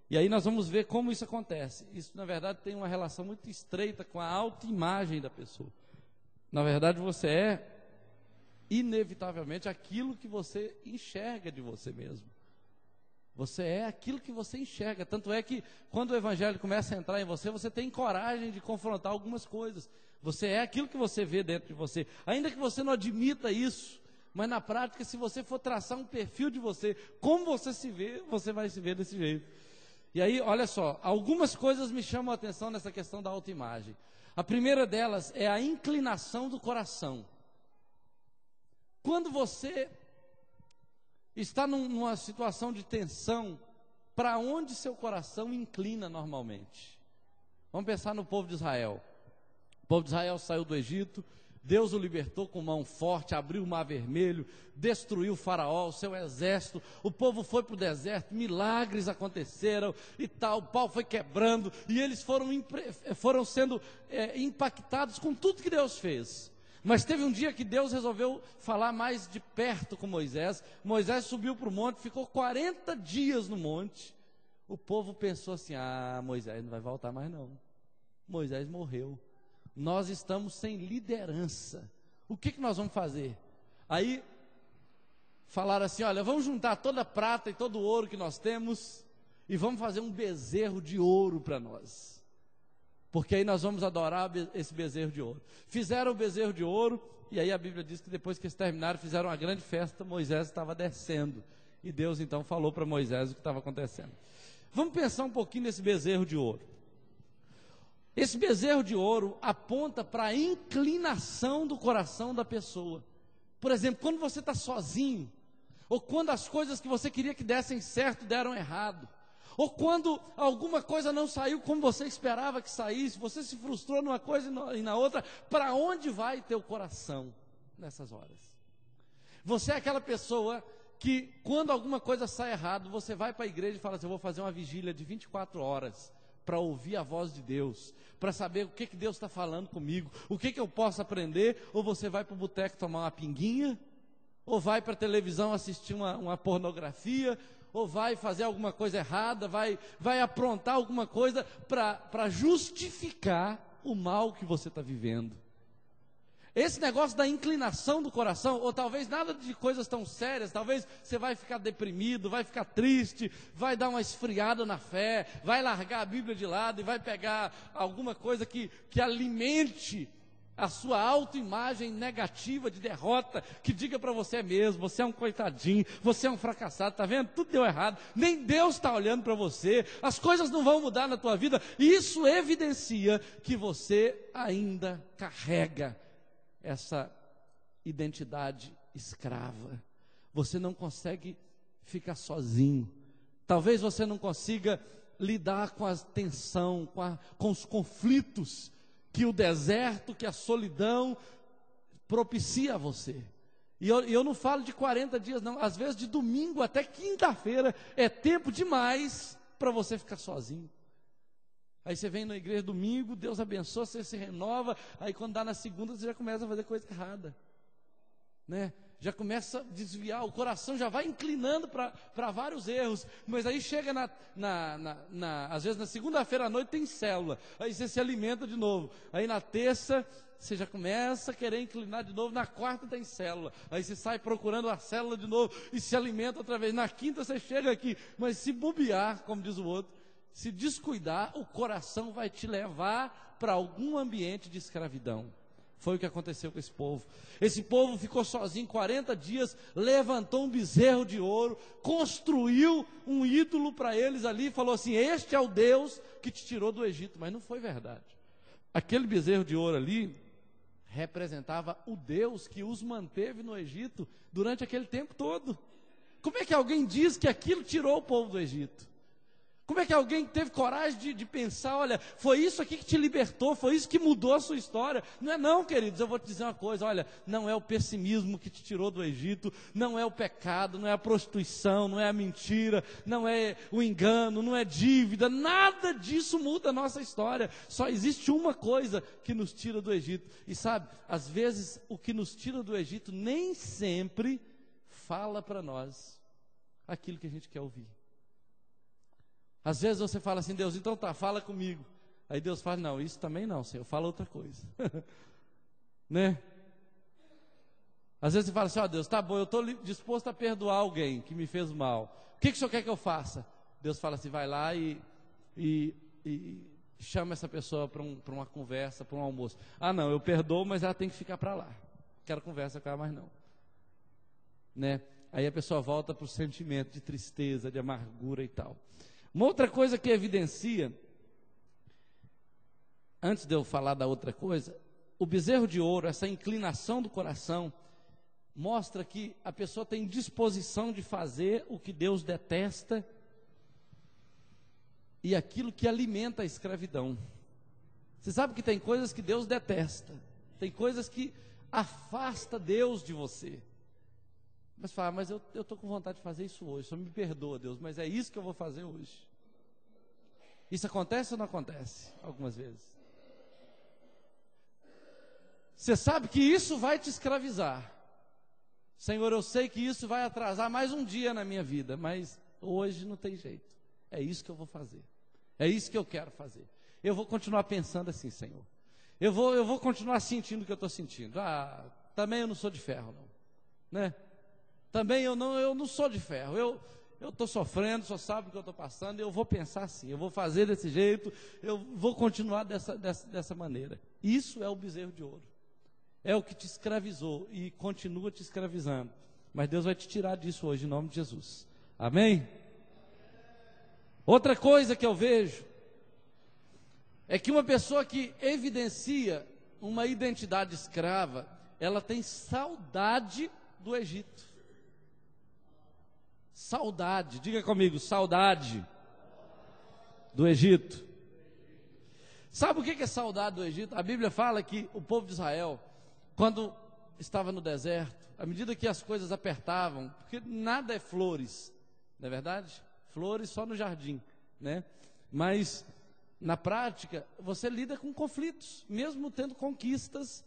E aí nós vamos ver como isso acontece. Isso, na verdade, tem uma relação muito estreita com a autoimagem da pessoa. Na verdade, você é, inevitavelmente, aquilo que você enxerga de você mesmo. Você é aquilo que você enxerga. Tanto é que, quando o Evangelho começa a entrar em você, você tem coragem de confrontar algumas coisas. Você é aquilo que você vê dentro de você. Ainda que você não admita isso, mas na prática, se você for traçar um perfil de você, como você se vê, você vai se ver desse jeito. E aí, olha só, algumas coisas me chamam a atenção nessa questão da autoimagem. A primeira delas é a inclinação do coração. Quando você está numa situação de tensão, para onde seu coração inclina normalmente? Vamos pensar no povo de Israel. O povo de Israel saiu do Egito, Deus o libertou com mão forte, abriu o mar vermelho, destruiu o faraó, o seu exército, o povo foi para o deserto, milagres aconteceram e tal, o pau foi quebrando, e eles foram sendo impactados com tudo que Deus fez. Mas teve um dia que Deus resolveu falar mais de perto com Moisés. Moisés subiu para o monte, ficou 40 dias no monte. O povo pensou assim: Moisés não vai voltar mais não, Moisés morreu, nós estamos sem liderança, o que nós vamos fazer? Aí falaram assim: olha, vamos juntar toda a prata e todo o ouro que nós temos e vamos fazer um bezerro de ouro para nós, porque aí nós vamos adorar esse bezerro de ouro. Fizeram o bezerro de ouro, e aí a Bíblia diz que depois que eles terminaram, fizeram uma grande festa. Moisés estava descendo, e Deus então falou para Moisés o que estava acontecendo. Vamos pensar um pouquinho nesse bezerro de ouro. Esse bezerro de ouro aponta para a inclinação do coração da pessoa. Por exemplo, quando você está sozinho, ou quando as coisas que você queria que dessem certo deram errado, ou quando alguma coisa não saiu como você esperava que saísse, você se frustrou numa coisa e na outra, para onde vai teu coração nessas horas? Você é aquela pessoa que quando alguma coisa sai errado, você vai para a igreja e fala assim: eu vou fazer uma vigília de 24 horas, para ouvir a voz de Deus, para saber o que Deus está falando comigo, o que eu posso aprender. Ou você vai para o boteco tomar uma pinguinha, ou vai para a televisão assistir uma pornografia, ou vai fazer alguma coisa errada, vai aprontar alguma coisa para justificar o mal que você está vivendo. Esse negócio da inclinação do coração, ou talvez nada de coisas tão sérias, talvez você vai ficar deprimido, vai ficar triste, vai dar uma esfriada na fé, vai largar a Bíblia de lado e vai pegar alguma coisa que alimente a sua autoimagem negativa de derrota, que diga para você mesmo: você é um coitadinho, você é um fracassado, está vendo? Tudo deu errado, nem Deus está olhando para você, as coisas não vão mudar na tua vida. Isso evidencia que você ainda carrega essa identidade escrava. Você não consegue ficar sozinho. Talvez você não consiga lidar com a tensão, com os conflitos que o deserto, que a solidão propicia a você. E eu não falo de 40 dias não, às vezes de domingo até quinta-feira é tempo demais para você ficar sozinho. Aí você vem na igreja domingo, Deus abençoa, você se renova, aí quando dá na segunda você já começa a fazer coisa errada, né? Já começa a desviar, o coração já vai inclinando para vários erros, mas aí chega às vezes na segunda-feira à noite tem célula, aí você se alimenta de novo, aí na terça você já começa a querer inclinar de novo, na quarta tem célula, aí você sai procurando a célula de novo e se alimenta outra vez, na quinta você chega aqui, mas se bobear, como diz o outro, se descuidar, o coração vai te levar para algum ambiente de escravidão. Foi o que aconteceu com esse povo. Esse povo ficou sozinho 40 dias, levantou um bezerro de ouro, construiu um ídolo para eles ali, falou assim: este é o Deus que te tirou do Egito. Mas não foi verdade. Aquele bezerro de ouro ali representava o Deus que os manteve no Egito durante aquele tempo todo. Como é que alguém diz que aquilo tirou o povo do Egito? Como é que alguém teve coragem de pensar: olha, foi isso aqui que te libertou, foi isso que mudou a sua história? Não é não, queridos. Eu vou te dizer uma coisa: olha, não é o pessimismo que te tirou do Egito, não é o pecado, não é a prostituição, não é a mentira, não é o engano, não é dívida, nada disso muda a nossa história. Só existe uma coisa que nos tira do Egito. E sabe, às vezes o que nos tira do Egito nem sempre fala para nós aquilo que a gente quer ouvir. Às vezes você fala assim: Deus, então tá, fala comigo. Aí Deus fala: não, isso também não, Senhor, fala outra coisa. Né? Às vezes você fala assim: ó, Deus, tá bom, eu estou disposto a perdoar alguém que me fez mal. O que o Senhor quer que eu faça? Deus fala assim: vai lá e chama essa pessoa para uma conversa, para um almoço. Ah não, eu perdoo, mas ela tem que ficar para lá. Não quero conversa com ela mais não. Né? Aí a pessoa volta para o sentimento de tristeza, de amargura e tal. Uma outra coisa que evidencia, antes de eu falar da outra coisa, o bezerro de ouro, essa inclinação do coração, mostra que a pessoa tem disposição de fazer o que Deus detesta e aquilo que alimenta a escravidão. Você sabe que tem coisas que Deus detesta, tem coisas que afasta Deus de você. Mas fala, mas eu estou com vontade de fazer isso hoje, só me perdoa, Deus, mas é isso que eu vou fazer hoje. Isso acontece ou não acontece? Algumas vezes. Você sabe que isso vai te escravizar. Senhor, eu sei que isso vai atrasar mais um dia na minha vida, mas hoje não tem jeito. É isso que eu vou fazer. É isso que eu quero fazer. Eu vou continuar pensando assim, Senhor. Eu vou continuar sentindo o que eu estou sentindo. Também eu não sou de ferro, não. Né? Também eu não sou de ferro. Eu estou sofrendo, só sabe o que eu estou passando. Eu vou pensar assim, eu vou fazer desse jeito. Eu vou continuar dessa maneira. Isso é o bezerro de ouro. É o que te escravizou e continua te escravizando. Mas Deus vai te tirar disso hoje, em nome de Jesus. Amém? Outra coisa que eu vejo é que uma pessoa que evidencia uma identidade escrava, ela tem saudade do Egito. Saudade, diga comigo, saudade do Egito. Sabe o que é saudade do Egito? A Bíblia fala que o povo de Israel, quando estava no deserto, à medida que as coisas apertavam, porque nada é flores, não é verdade? Flores só no jardim, né? Mas na prática, você lida com conflitos, mesmo tendo conquistas.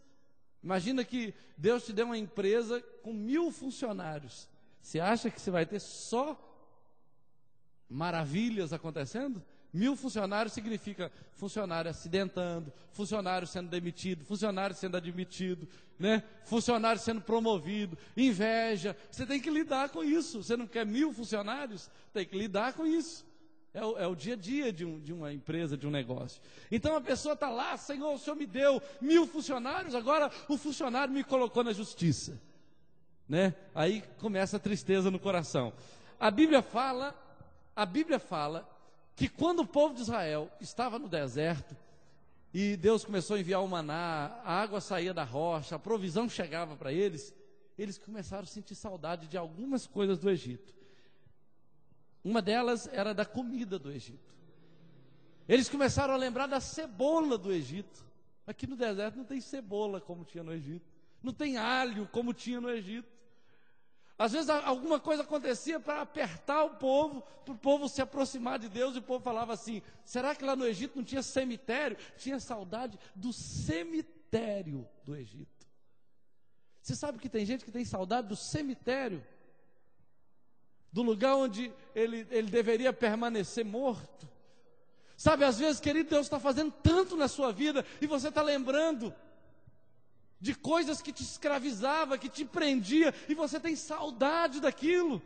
Imagina que Deus te deu uma empresa com 1000 funcionários. Você acha que você vai ter só maravilhas acontecendo? 1000 funcionários significa funcionário acidentando, funcionário sendo demitido, funcionário sendo admitido, né? Funcionário sendo promovido, inveja. Você tem que lidar com isso. Você não quer 1000 funcionários? Tem que lidar com isso. É o dia a dia de uma empresa, de um negócio. Então a pessoa está lá, Senhor, o Senhor me deu 1000 funcionários, agora o funcionário me colocou na justiça, né? Aí começa a tristeza no coração. A Bíblia fala que quando o povo de Israel estava no deserto, e Deus começou a enviar o maná, a água saía da rocha, a provisão chegava para eles, eles começaram a sentir saudade de algumas coisas do Egito. Uma delas era da comida do Egito. Eles começaram a lembrar da cebola do Egito. Aqui no deserto não tem cebola como tinha no Egito. Não tem alho como tinha no Egito. Às vezes alguma coisa acontecia para apertar o povo, para o povo se aproximar de Deus, e o povo falava assim, será que lá no Egito não tinha cemitério? Tinha saudade do cemitério do Egito. Você sabe que tem gente que tem saudade do cemitério? Do lugar onde ele deveria permanecer morto. Sabe, às vezes, querido, Deus está fazendo tanto na sua vida, e você está lembrando de coisas que te escravizava, que te prendia, e você tem saudade daquilo.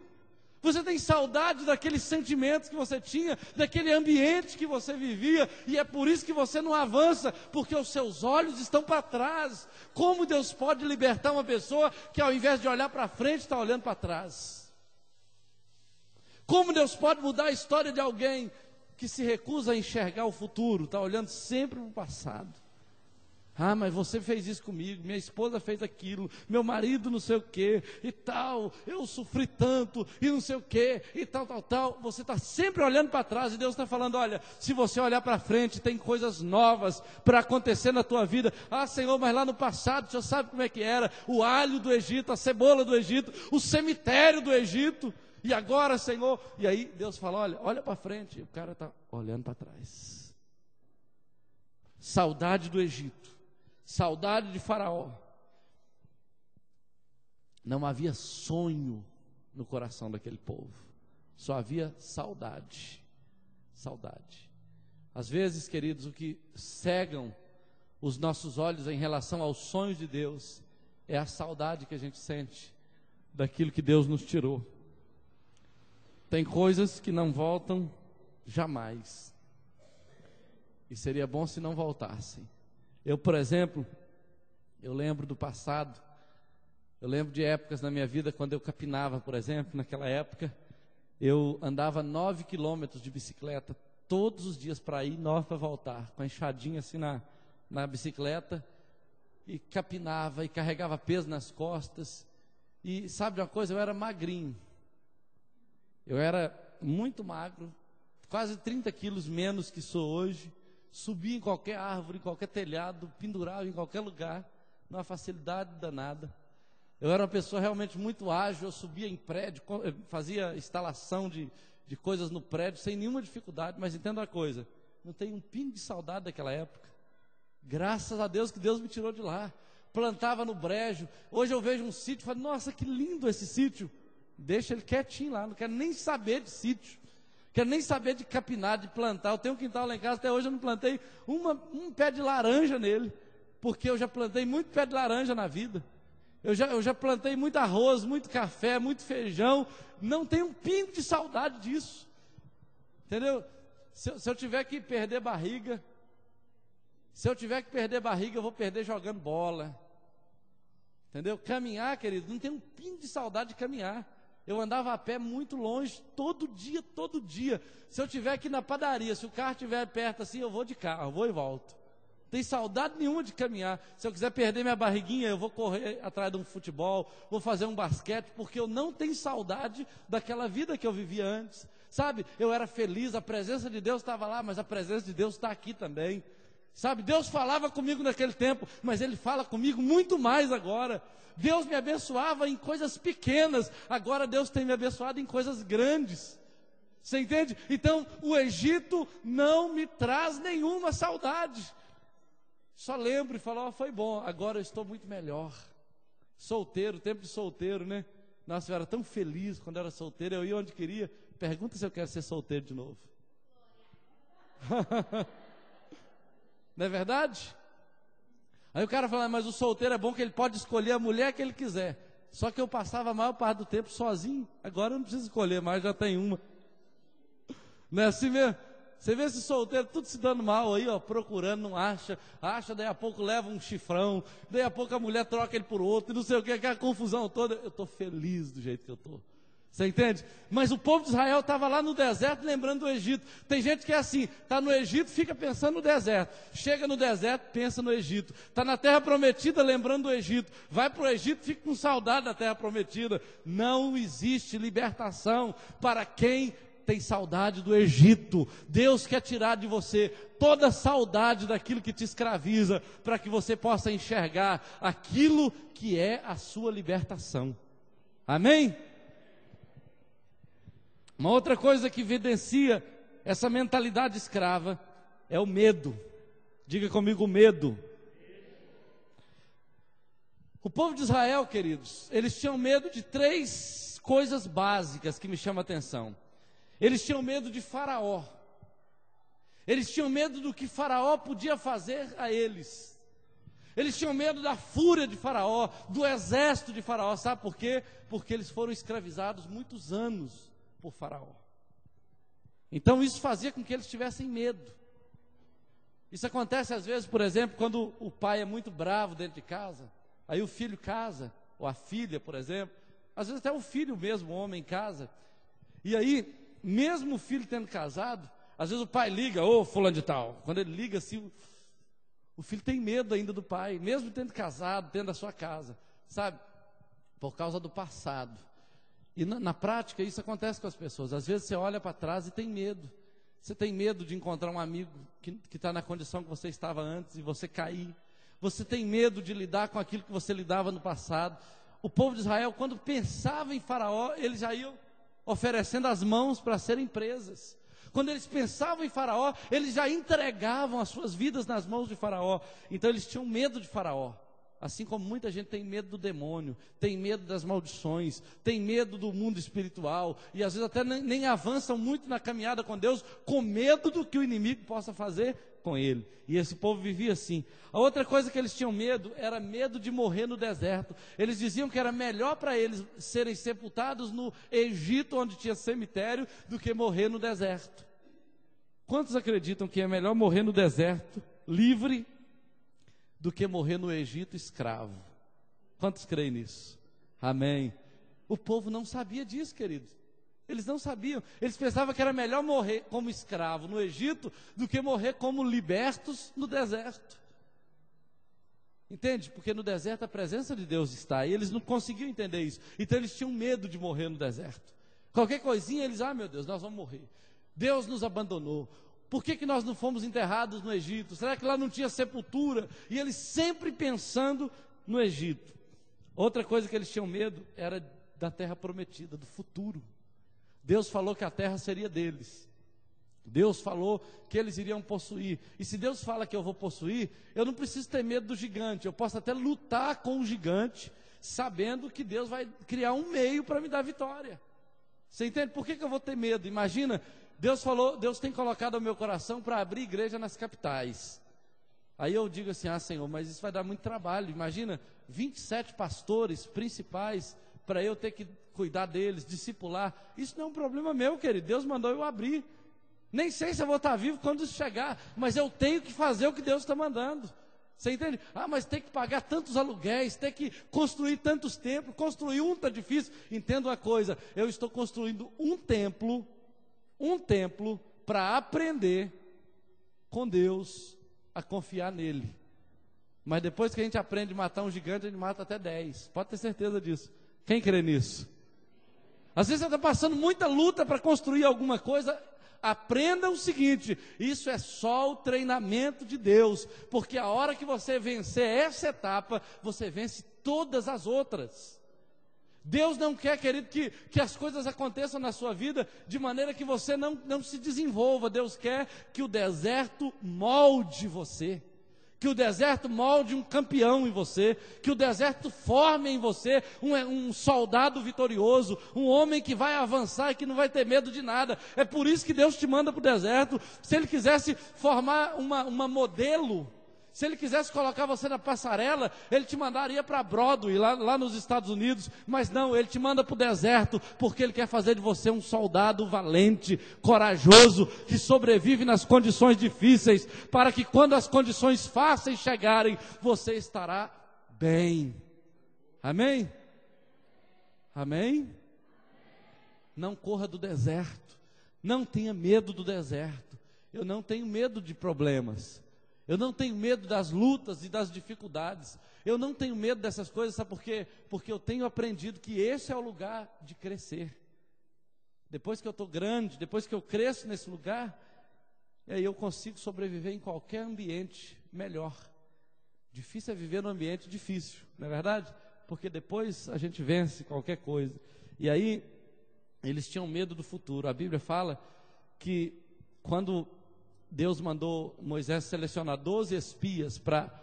Você tem saudade daqueles sentimentos que você tinha, daquele ambiente que você vivia, e é por isso que você não avança, porque os seus olhos estão para trás. Como Deus pode libertar uma pessoa que ao invés de olhar para frente, está olhando para trás? Como Deus pode mudar a história de alguém que se recusa a enxergar o futuro, está olhando sempre para o passado? Mas você fez isso comigo, minha esposa fez aquilo, meu marido não sei o que, e tal, eu sofri tanto, e não sei o que, e tal. Você está sempre olhando para trás, e Deus está falando, olha, se você olhar para frente, tem coisas novas para acontecer na tua vida. Senhor, mas lá no passado, o Senhor sabe como é que era, o alho do Egito, a cebola do Egito, o cemitério do Egito. E agora, Senhor, e aí Deus fala, olha para frente, e o cara está olhando para trás. Saudade do Egito, saudade de Faraó. Não havia sonho no coração daquele povo, só havia saudade. Saudade. Às vezes, queridos, o que cegam os nossos olhos em relação aos sonhos de Deus é a saudade que a gente sente daquilo que Deus nos tirou. Tem coisas que não voltam jamais. E seria bom se não voltassem. Eu, por exemplo, eu lembro do passado. Eu lembro de épocas na minha vida quando eu capinava, por exemplo. Naquela época, eu andava 9 quilômetros de bicicleta todos os dias para ir, 9 para voltar. Com a enxadinha assim na bicicleta. E capinava e carregava peso nas costas. E sabe de uma coisa? Eu era magrinho. Eu era muito magro, quase 30 quilos menos que sou hoje, subia em qualquer árvore, em qualquer telhado, pendurava em qualquer lugar, numa facilidade danada. Eu era uma pessoa realmente muito ágil, eu subia em prédio, fazia instalação de coisas no prédio sem nenhuma dificuldade, mas entenda uma coisa, não tenho um pingo de saudade daquela época. Graças a Deus que Deus me tirou de lá. Plantava no brejo. Hoje eu vejo um sítio e falo, nossa, que lindo esse sítio. Deixa ele quietinho lá, não quero nem saber de sítio. Quero nem saber de capinar, de plantar. Eu tenho um quintal lá em casa, até hoje eu não plantei um pé de laranja nele, porque eu já plantei muito pé de laranja na vida. Eu já plantei muito arroz, muito café, muito feijão. Não tenho um pingo de saudade disso. Entendeu? Se eu tiver que perder barriga, eu vou perder jogando bola. Entendeu? Caminhar, querido, não tenho um pingo de saudade de caminhar. Eu andava a pé muito longe, todo dia. Se eu tiver aqui na padaria, se o carro estiver perto assim, eu vou de carro, eu vou e volto. Não tenho saudade nenhuma de caminhar. Se eu quiser perder minha barriguinha, eu vou correr atrás de um futebol, vou fazer um basquete, porque eu não tenho saudade daquela vida que eu vivia antes. Sabe, eu era feliz, a presença de Deus estava lá, mas a presença de Deus está aqui também. Sabe, Deus falava comigo naquele tempo, mas Ele fala comigo muito mais agora. Deus me abençoava em coisas pequenas, agora Deus tem me abençoado em coisas grandes. Você entende? Então, o Egito não me traz nenhuma saudade. Só lembro e falo, foi bom, agora eu estou muito melhor. Solteiro, tempo de solteiro, né? Nossa, eu era tão feliz quando era solteiro, eu ia onde queria. Pergunta se eu quero ser solteiro de novo. Não é verdade? Aí o cara fala, mas o solteiro é bom que ele pode escolher a mulher que ele quiser. Só que eu passava a maior parte do tempo sozinho. Agora eu não preciso escolher mais, já tem uma. Não é assim mesmo? Você vê esse solteiro tudo se dando mal aí, ó, procurando, não acha, daí a pouco leva um chifrão, daí a pouco a mulher troca ele por outro, e não sei o que, aquela confusão toda. Eu estou feliz do jeito que eu estou. Você entende? Mas o povo de Israel estava lá no deserto lembrando do Egito. Tem gente que é assim, está no Egito, fica pensando no deserto. Chega no deserto, pensa no Egito. Está na terra prometida, lembrando do Egito. Vai para o Egito, fica com saudade da terra prometida. Não existe libertação para quem tem saudade do Egito. Deus quer tirar de você toda saudade daquilo que te escraviza, para que você possa enxergar aquilo que é a sua libertação. Amém? Uma outra coisa que evidencia essa mentalidade escrava é o medo. Diga comigo, medo. O povo de Israel, queridos, eles tinham medo de 3 coisas básicas que me chamam a atenção. Eles tinham medo de Faraó. Eles tinham medo do que Faraó podia fazer a eles. Eles tinham medo da fúria de Faraó, do exército de Faraó. Sabe por quê? Porque eles foram escravizados muitos anos por Faraó. Então isso fazia com que eles tivessem medo. Isso acontece às vezes, por exemplo, quando o pai é muito bravo dentro de casa, aí o filho casa, ou a filha, por exemplo, às vezes até o filho mesmo, o homem em casa, e aí, mesmo o filho tendo casado, às vezes o pai liga, ô fulano de tal, quando ele liga assim, o filho tem medo ainda do pai, mesmo tendo casado, tendo a sua casa, sabe, por causa do passado. E na prática isso acontece com as pessoas. Às vezes você olha para trás e tem medo. Você tem medo de encontrar um amigo que está na condição que você estava antes e você cair. Você tem medo de lidar com aquilo que você lidava no passado. O povo de Israel, quando pensava em Faraó, eles já iam oferecendo as mãos para serem presas. Quando eles pensavam em Faraó, eles já entregavam as suas vidas nas mãos de Faraó. Então eles tinham medo de Faraó. Assim como muita gente tem medo do demônio, tem medo das maldições, tem medo do mundo espiritual, e às vezes até nem avançam muito na caminhada com Deus, com medo do que o inimigo possa fazer com ele. E esse povo vivia assim. A outra coisa que eles tinham medo, era medo de morrer no deserto. Eles diziam que era melhor para eles serem sepultados no Egito, onde tinha cemitério, do que morrer no deserto. Quantos acreditam que é melhor morrer no deserto, livre, do que morrer no Egito escravo? Quantos creem nisso? Amém. O povo não sabia disso, queridos. Eles não sabiam. Eles pensavam que era melhor morrer como escravo no Egito do que morrer como libertos no deserto. Entende? Porque no deserto a presença de Deus está, e eles não conseguiam entender isso. Então eles tinham medo de morrer no deserto. Qualquer coisinha eles, meu Deus, nós vamos morrer. Deus nos abandonou. Por que nós não fomos enterrados no Egito? Será que lá não tinha sepultura? E eles sempre pensando no Egito. Outra coisa que eles tinham medo era da terra prometida, do futuro. Deus falou que a terra seria deles. Deus falou que eles iriam possuir. E se Deus fala que eu vou possuir, eu não preciso ter medo do gigante. Eu posso até lutar com o gigante, sabendo que Deus vai criar um meio para me dar vitória. Você entende? Por que eu vou ter medo? Imagina, Deus falou, Deus tem colocado ao meu coração para abrir igreja nas capitais. Aí eu digo assim, Senhor, mas isso vai dar muito trabalho. Imagina, 27 pastores principais, para eu ter que cuidar deles, discipular. Isso não é um problema meu, querido. Deus mandou eu abrir. Nem sei se eu vou estar vivo quando isso chegar, mas eu tenho que fazer o que Deus está mandando. Você entende? Mas tem que pagar tantos aluguéis, tem que construir tantos templos. Construir um está difícil. Entenda uma coisa, eu estou construindo um templo para aprender com Deus a confiar nele. Mas depois que a gente aprende a matar um gigante, a gente mata até 10. Pode ter certeza disso. Quem crê nisso? Às vezes você está passando muita luta para construir alguma coisa. Aprenda o seguinte, isso é só o treinamento de Deus, porque a hora que você vencer essa etapa, você vence todas as outras. Deus não quer, querido, que as coisas aconteçam na sua vida de maneira que você não se desenvolva. Deus quer que o deserto molde você, que o deserto molde um campeão em você, que o deserto forme em você um soldado vitorioso, um homem que vai avançar e que não vai ter medo de nada. É por isso que Deus te manda para o deserto. Se Ele quisesse formar uma modelo, se Ele quisesse colocar você na passarela, Ele te mandaria para Broadway, lá nos Estados Unidos, mas não, Ele te manda para o deserto, porque Ele quer fazer de você um soldado valente, corajoso, que sobrevive nas condições difíceis, para que quando as condições fáceis chegarem, você estará bem. Amém? Amém? Não corra do deserto, não tenha medo do deserto. Eu não tenho medo de problemas. Eu não tenho medo das lutas e das dificuldades. Eu não tenho medo dessas coisas, sabe por quê? Porque eu tenho aprendido que esse é o lugar de crescer. Depois que eu estou grande, depois que eu cresço nesse lugar, aí eu consigo sobreviver em qualquer ambiente melhor. Difícil é viver num ambiente difícil, não é verdade? Porque depois a gente vence qualquer coisa. E aí, eles tinham medo do futuro. A Bíblia fala que quando Deus mandou Moisés selecionar 12 espias para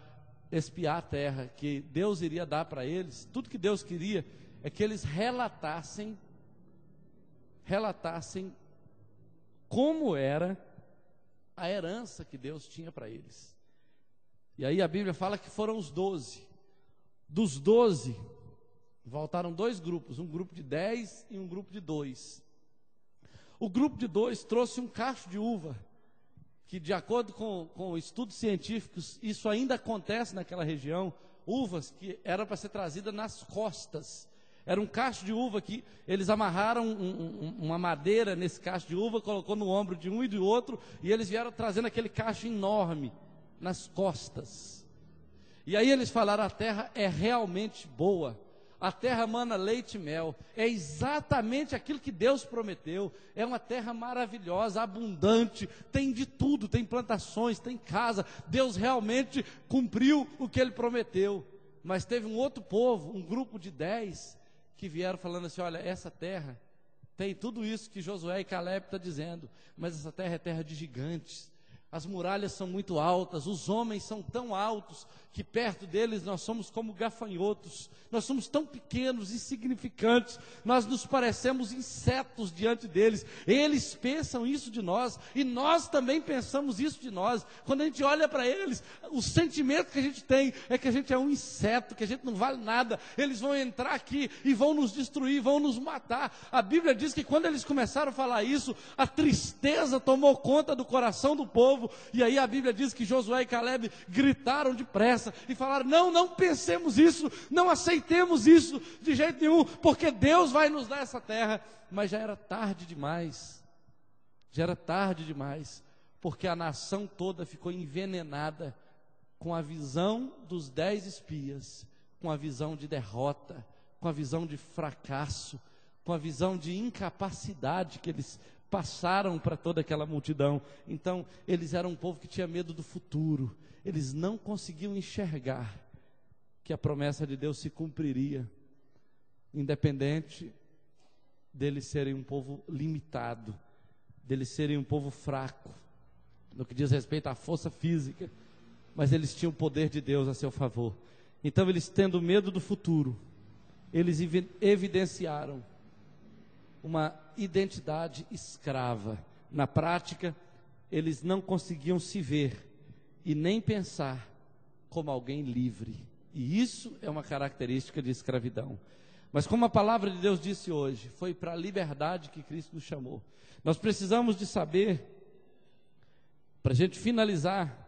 espiar a terra, que Deus iria dar para eles, tudo que Deus queria é que eles relatassem como era a herança que Deus tinha para eles. E aí a Bíblia fala que foram os 12. Dos 12, voltaram 2 grupos, um grupo de 10 e um grupo de 2. O grupo de 2 trouxe um cacho de uva, que de acordo com estudos científicos, isso ainda acontece naquela região, uvas que eram para ser trazidas nas costas. Era um cacho de uva que eles amarraram uma madeira nesse cacho de uva, colocou no ombro de um e do outro, e eles vieram trazendo aquele cacho enorme nas costas. E aí eles falaram, a terra é realmente boa. A terra mana leite e mel, é exatamente aquilo que Deus prometeu, é uma terra maravilhosa, abundante, tem de tudo, tem plantações, tem casa, Deus realmente cumpriu o que Ele prometeu. Mas teve um outro povo, um grupo de 10, que vieram falando assim, olha, essa terra tem tudo isso que Josué e Caleb estão dizendo, mas essa terra é terra de gigantes, as muralhas são muito altas, os homens são tão altos, que perto deles nós somos como gafanhotos, nós somos tão pequenos, insignificantes, nós nos parecemos insetos diante deles. Eles pensam isso de nós, e nós também pensamos isso de nós. Quando a gente olha para eles, o sentimento que a gente tem é que a gente é um inseto, que a gente não vale nada. Eles vão entrar aqui e vão nos destruir, vão nos matar. A Bíblia diz que quando eles começaram a falar isso, a tristeza tomou conta do coração do povo, e aí a Bíblia diz que Josué e Caleb gritaram depressa e falaram, não pensemos isso, não aceitemos isso de jeito nenhum, porque Deus vai nos dar essa terra. Mas já era tarde demais, porque a nação toda ficou envenenada com a visão dos 10 espias, com a visão de derrota, com a visão de fracasso, com a visão de incapacidade que eles passaram para toda aquela multidão. Então, eles eram um povo que tinha medo do futuro. Eles não conseguiam enxergar que a promessa de Deus se cumpriria, independente deles serem um povo limitado, deles serem um povo fraco, no que diz respeito à força física, mas eles tinham o poder de Deus a seu favor. Então, eles tendo medo do futuro, eles evidenciaram uma identidade escrava. Na prática, eles não conseguiam se ver e nem pensar como alguém livre. E isso é uma característica de escravidão. Mas como a palavra de Deus disse hoje, foi para a liberdade que Cristo nos chamou. Nós precisamos de saber, para a gente finalizar,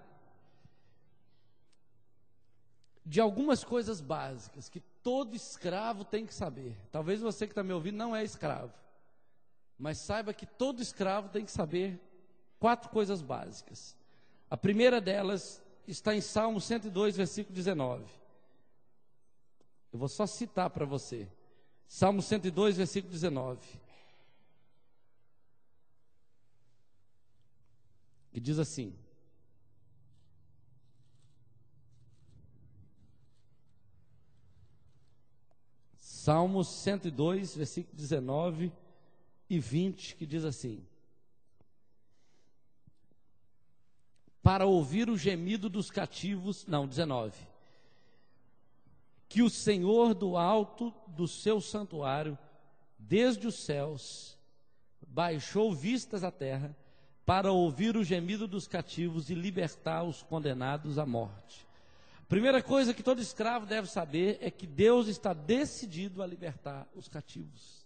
de algumas coisas básicas que todo escravo tem que saber. Talvez você que está me ouvindo não é escravo, mas saiba que todo escravo tem que saber 4 coisas básicas. A primeira delas está em Salmo 102, versículo 19. Eu vou só citar para você. Salmo 102, versículo 19. Que diz assim: Salmos 102, versículo 19 e 20, que diz assim: para ouvir o gemido dos cativos, 19, que o Senhor do alto do seu santuário, desde os céus, baixou vistas à terra, para ouvir o gemido dos cativos e libertar os condenados à morte. Primeira coisa que todo escravo deve saber é que Deus está decidido a libertar os cativos.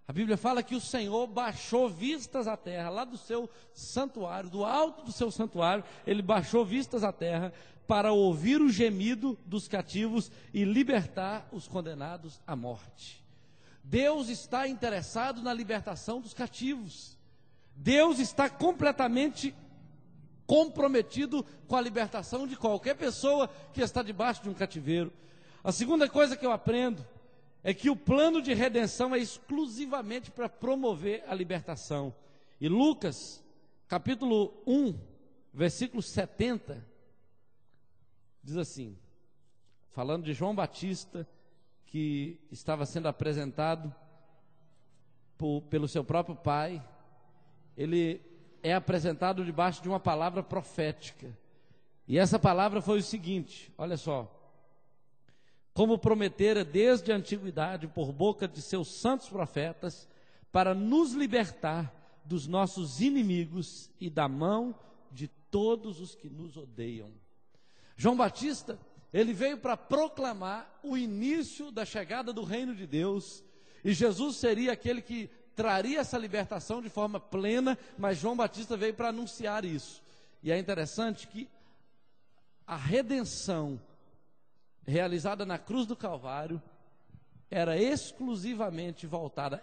A Bíblia fala que o Senhor baixou vistas à terra, lá do seu santuário, do alto do seu santuário, Ele baixou vistas à terra para ouvir o gemido dos cativos e libertar os condenados à morte. Deus está interessado na libertação dos cativos. Deus está completamente comprometido com a libertação de qualquer pessoa que está debaixo de um cativeiro. A segunda coisa que eu aprendo é que o plano de redenção é exclusivamente para promover a libertação. E Lucas, capítulo 1, versículo 70, diz assim, falando de João Batista, que estava sendo apresentado pelo seu próprio pai. Ele é apresentado debaixo de uma palavra profética. E essa palavra foi o seguinte, olha só: como prometera desde a antiguidade por boca de seus santos profetas, para nos libertar dos nossos inimigos e da mão de todos os que nos odeiam. João Batista, ele veio para proclamar o início da chegada do reino de Deus, e Jesus seria aquele que traria essa libertação de forma plena, mas João Batista veio para anunciar isso. E é interessante que a redenção realizada na cruz do Calvário é exclusivamente voltada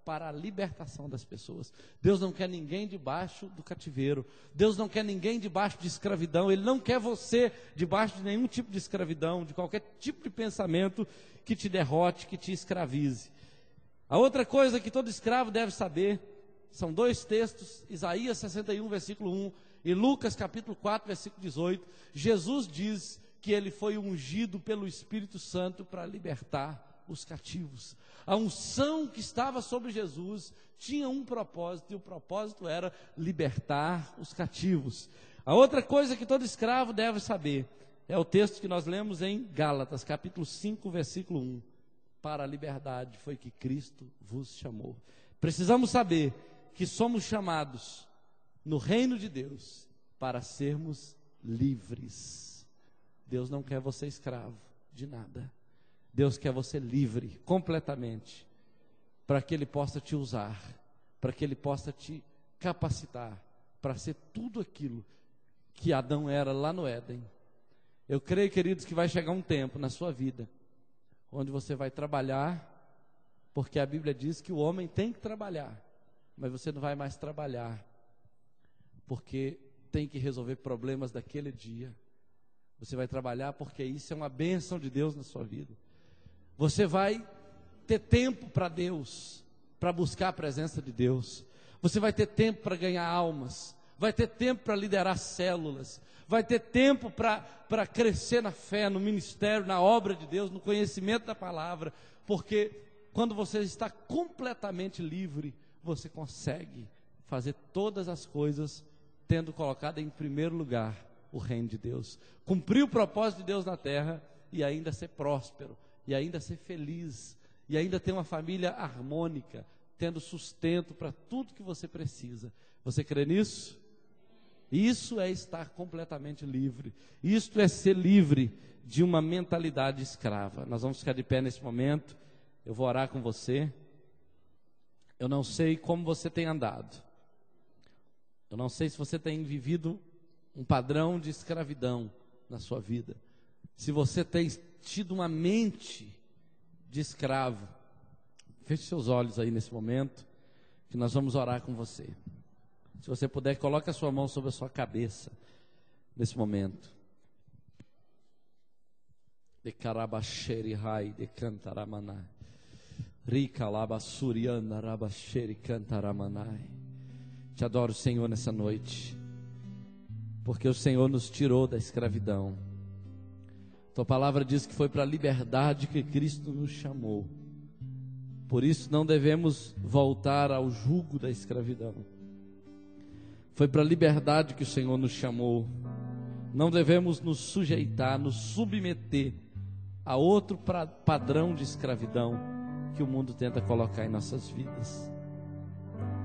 para a libertação das pessoas. Deus não quer ninguém debaixo do cativeiro. Deus não quer ninguém debaixo de escravidão. Ele não quer você debaixo de nenhum tipo de escravidão, de qualquer tipo de pensamento que te derrote, que te escravize. A outra coisa que todo escravo deve saber, são 2 textos, Isaías 61, versículo 1, e Lucas capítulo 4, versículo 18. Jesus diz que ele foi ungido pelo Espírito Santo para libertar os cativos. A unção que estava sobre Jesus tinha um propósito, e o propósito era libertar os cativos. A outra coisa que todo escravo deve saber é o texto que nós lemos em Gálatas, capítulo 5, versículo 1. Para a liberdade foi que Cristo vos chamou. Precisamos saber que somos chamados no reino de Deus para sermos livres. Deus não quer você escravo de nada. Deus quer você livre, completamente, para que Ele possa te usar, para que Ele possa te capacitar para ser tudo aquilo que Adão era lá no Éden. Eu creio, queridos, que vai chegar um tempo na sua vida, onde você vai trabalhar, porque a Bíblia diz que o homem tem que trabalhar, mas você não vai mais trabalhar, porque tem que resolver problemas daquele dia. Você vai trabalhar porque isso é uma bênção de Deus na sua vida. Você vai ter tempo para Deus, para buscar a presença de Deus. Você vai ter tempo para ganhar almas, vai ter tempo para liderar células, vai ter tempo para crescer na fé, no ministério, na obra de Deus, no conhecimento da palavra, porque quando você está completamente livre, você consegue fazer todas as coisas, tendo colocado em primeiro lugar o reino de Deus, cumprir o propósito de Deus na terra, e ainda ser próspero, e ainda ser feliz, e ainda ter uma família harmônica, tendo sustento para tudo que você precisa. Você crê nisso? Isso é estar completamente livre. Isto é ser livre de uma mentalidade escrava. Nós vamos ficar de pé nesse momento. Eu vou orar com você. Eu não sei como você tem andado. Eu não sei se você tem vivido um padrão de escravidão na sua vida. Se você tem tido uma mente de escravo. Feche seus olhos aí nesse momento, que nós vamos orar com você. Se você puder, coloque a sua mão sobre a sua cabeça, nesse momento. De carabacheri rai de cantaramanai. Rica labassuriana rabacheri cantaramanai. Te adoro, Senhor, nessa noite, porque o Senhor nos tirou da escravidão. Tua palavra diz que foi para a liberdade que Cristo nos chamou. Por isso não devemos voltar ao jugo da escravidão. Foi para a liberdade que o Senhor nos chamou. Não devemos nos sujeitar, nos submeter a outro padrão de escravidão que o mundo tenta colocar em nossas vidas.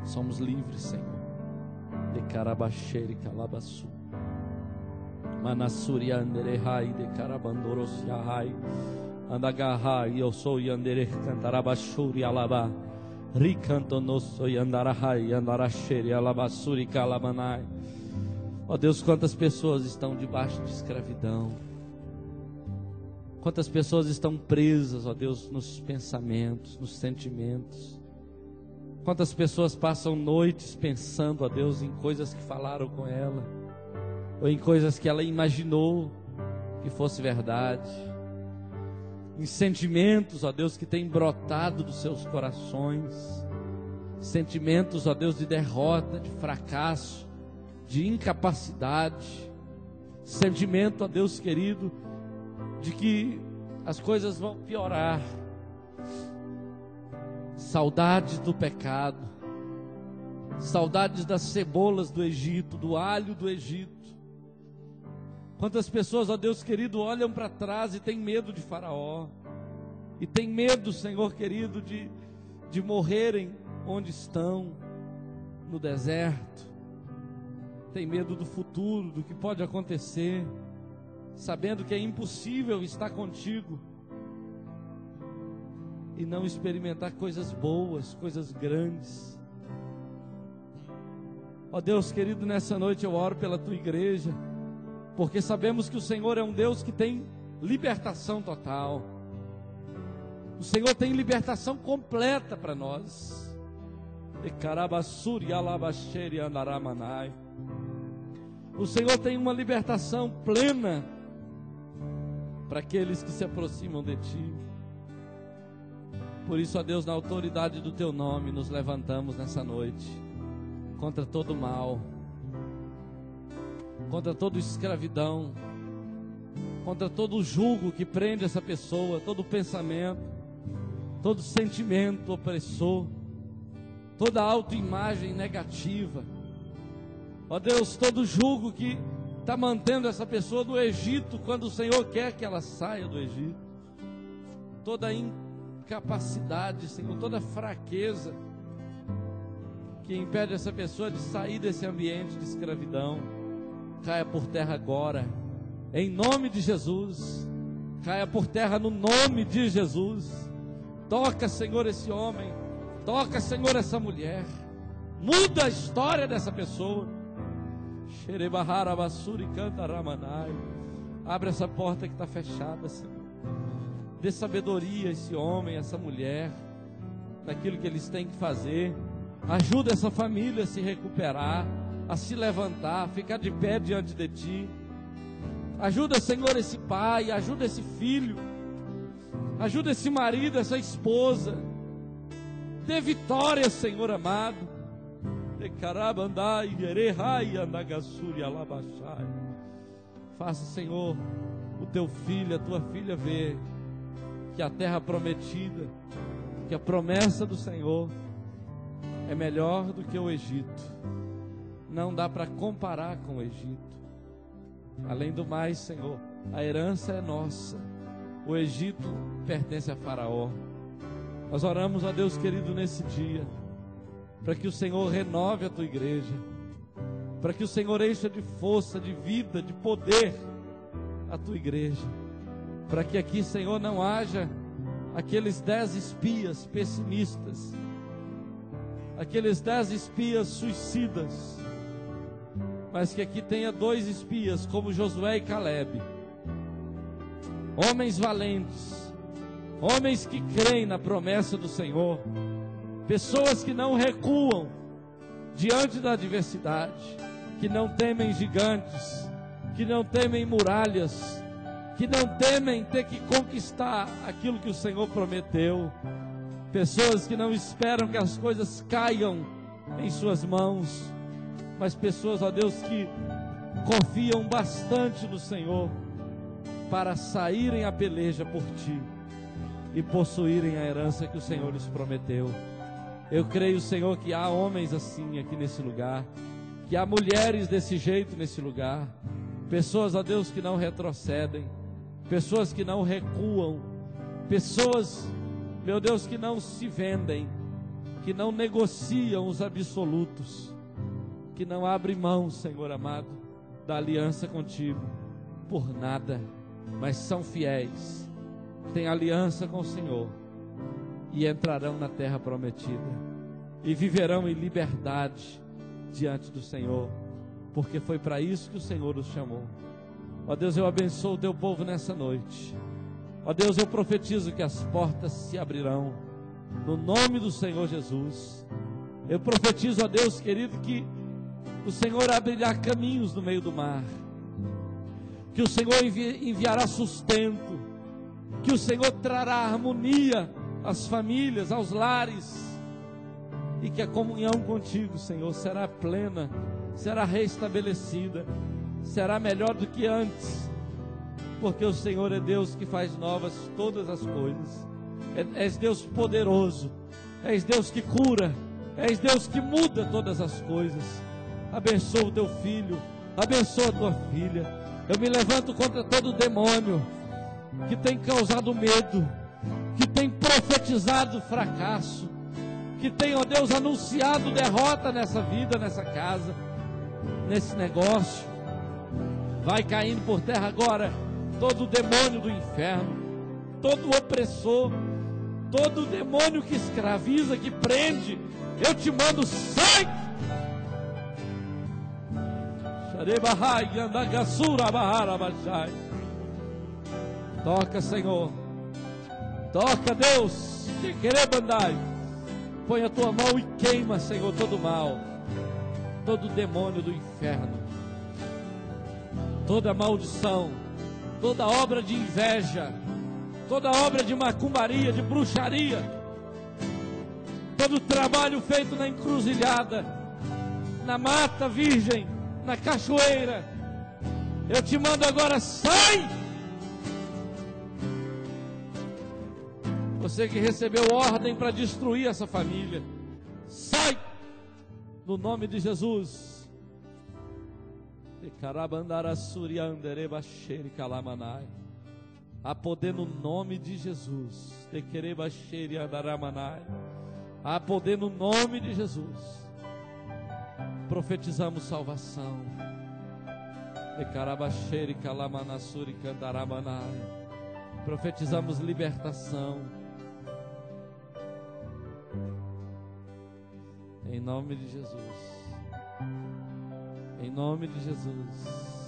Somos livres, Senhor. De carabaxere calabassu. Manassuri andere rai de carabandoros yahai. Andagarrai, eu sou Yandere Cantarabashuri Alabá, Ricanto nosso Yandarahai, Yandarasheri Alabassuri Calamanai. Ó Deus, quantas pessoas estão debaixo de escravidão, quantas pessoas estão presas, ó Deus, nos pensamentos, nos sentimentos. Quantas pessoas passam noites pensando, ó Deus, em coisas que falaram com ela, ou em coisas que ela imaginou que fosse verdade. Em sentimentos, ó Deus, que têm brotado dos seus corações, sentimentos, ó Deus, de derrota, de fracasso, de incapacidade, sentimento, ó Deus querido, de que as coisas vão piorar, saudades do pecado, saudades das cebolas do Egito, do alho do Egito. Quantas pessoas, ó Deus querido, olham para trás e têm medo de Faraó, e têm medo, Senhor querido, de morrerem onde estão, no deserto. Tem medo do futuro, do que pode acontecer, sabendo que é impossível estar contigo e não experimentar coisas boas, coisas grandes. Ó Deus querido, nessa noite eu oro pela tua igreja, porque sabemos que o Senhor é um Deus que tem libertação total. O Senhor tem libertação completa para nós. O Senhor tem uma libertação plena para aqueles que se aproximam de Ti. Por isso, ó Deus, na autoridade do Teu nome, nos levantamos nessa noite contra todo mal, contra toda escravidão, contra todo jugo que prende essa pessoa, todo pensamento, todo sentimento opressor, toda autoimagem negativa. Ó Deus, todo jugo que está mantendo essa pessoa no Egito, quando o Senhor quer que ela saia do Egito, toda incapacidade, Senhor, toda fraqueza que impede essa pessoa de sair desse ambiente de escravidão, caia por terra agora, em nome de Jesus. Caia por terra no nome de Jesus. Toca, Senhor, esse homem, toca, Senhor, essa mulher, muda a história dessa pessoa. Abre essa porta que está fechada, Senhor. Dê sabedoria a esse homem, a essa mulher, naquilo que eles têm que fazer. Ajuda essa família a se recuperar, a se levantar, a ficar de pé diante de Ti. Ajuda, Senhor, esse pai, ajuda esse filho, ajuda esse marido, essa esposa. dê vitória, Senhor amado. Faça, Senhor, o teu filho, a tua filha ver que a terra prometida, que a promessa do Senhor é melhor do que o Egito. Não dá para comparar com o Egito. Além do mais, Senhor, a herança é nossa. O Egito pertence a Faraó. Nós oramos a Deus querido nesse dia, para que o Senhor renove a tua igreja, para que o Senhor encha de força, de vida, de poder a tua igreja, para que aqui, Senhor, não haja aqueles 10 espias pessimistas, aqueles 10 espias suicidas, mas que aqui tenha 2 espias como Josué e Calebe, homens valentes, homens que creem na promessa do Senhor, pessoas que não recuam diante da adversidade, que não temem gigantes, que não temem muralhas, que não temem ter que conquistar aquilo que o Senhor prometeu, pessoas que não esperam que as coisas caiam em suas mãos, mas pessoas, ó Deus, que confiam bastante no Senhor para saírem à peleja por Ti e possuírem a herança que o Senhor lhes prometeu. Eu creio, Senhor, que há homens assim aqui nesse lugar, que há mulheres desse jeito nesse lugar, pessoas, ó Deus, que não retrocedem, pessoas que não recuam, pessoas, meu Deus, que não se vendem, que não negociam os absolutos, que não abrem mão, Senhor amado, da aliança contigo por nada, mas são fiéis, têm aliança com o Senhor e entrarão na terra prometida e viverão em liberdade diante do Senhor, porque foi para isso que o Senhor os chamou. Ó Deus, eu abençoo o teu povo nessa noite. Ó Deus, eu profetizo que as portas se abrirão no nome do Senhor Jesus. Eu profetizo, ó Deus querido, que o Senhor abrirá caminhos no meio do mar, que o Senhor enviará sustento, que o Senhor trará harmonia às famílias, aos lares, e que a comunhão contigo, Senhor, será plena, será restabelecida, será melhor do que antes, porque o Senhor é Deus que faz novas todas as coisas. És Deus poderoso, és Deus que cura, és Deus que muda todas as coisas. Abençoa o teu filho, abençoa a tua filha. Eu me levanto contra todo demônio que tem causado medo, que tem profetizado fracasso, que tem, ó Deus, anunciado derrota nessa vida, nessa casa, nesse negócio. Vai caindo por terra agora todo demônio do inferno, todo opressor, todo demônio que escraviza, que prende. Eu te mando, sai! Toca, Senhor, toca, Deus, que querer bandai. Põe a tua mão e queima, Senhor, todo mal, todo demônio do inferno, toda maldição, toda obra de inveja, toda obra de macumbaria, de bruxaria, todo trabalho feito na encruzilhada, na mata virgem, na cachoeira. Eu te mando agora, sai! Você que recebeu ordem para destruir essa família, sai! No nome de Jesus. Há poder no nome de Jesus. Há poder no nome de Jesus. Profetizamos salvação. Profetizamos libertação. Em nome de Jesus. Em nome de Jesus.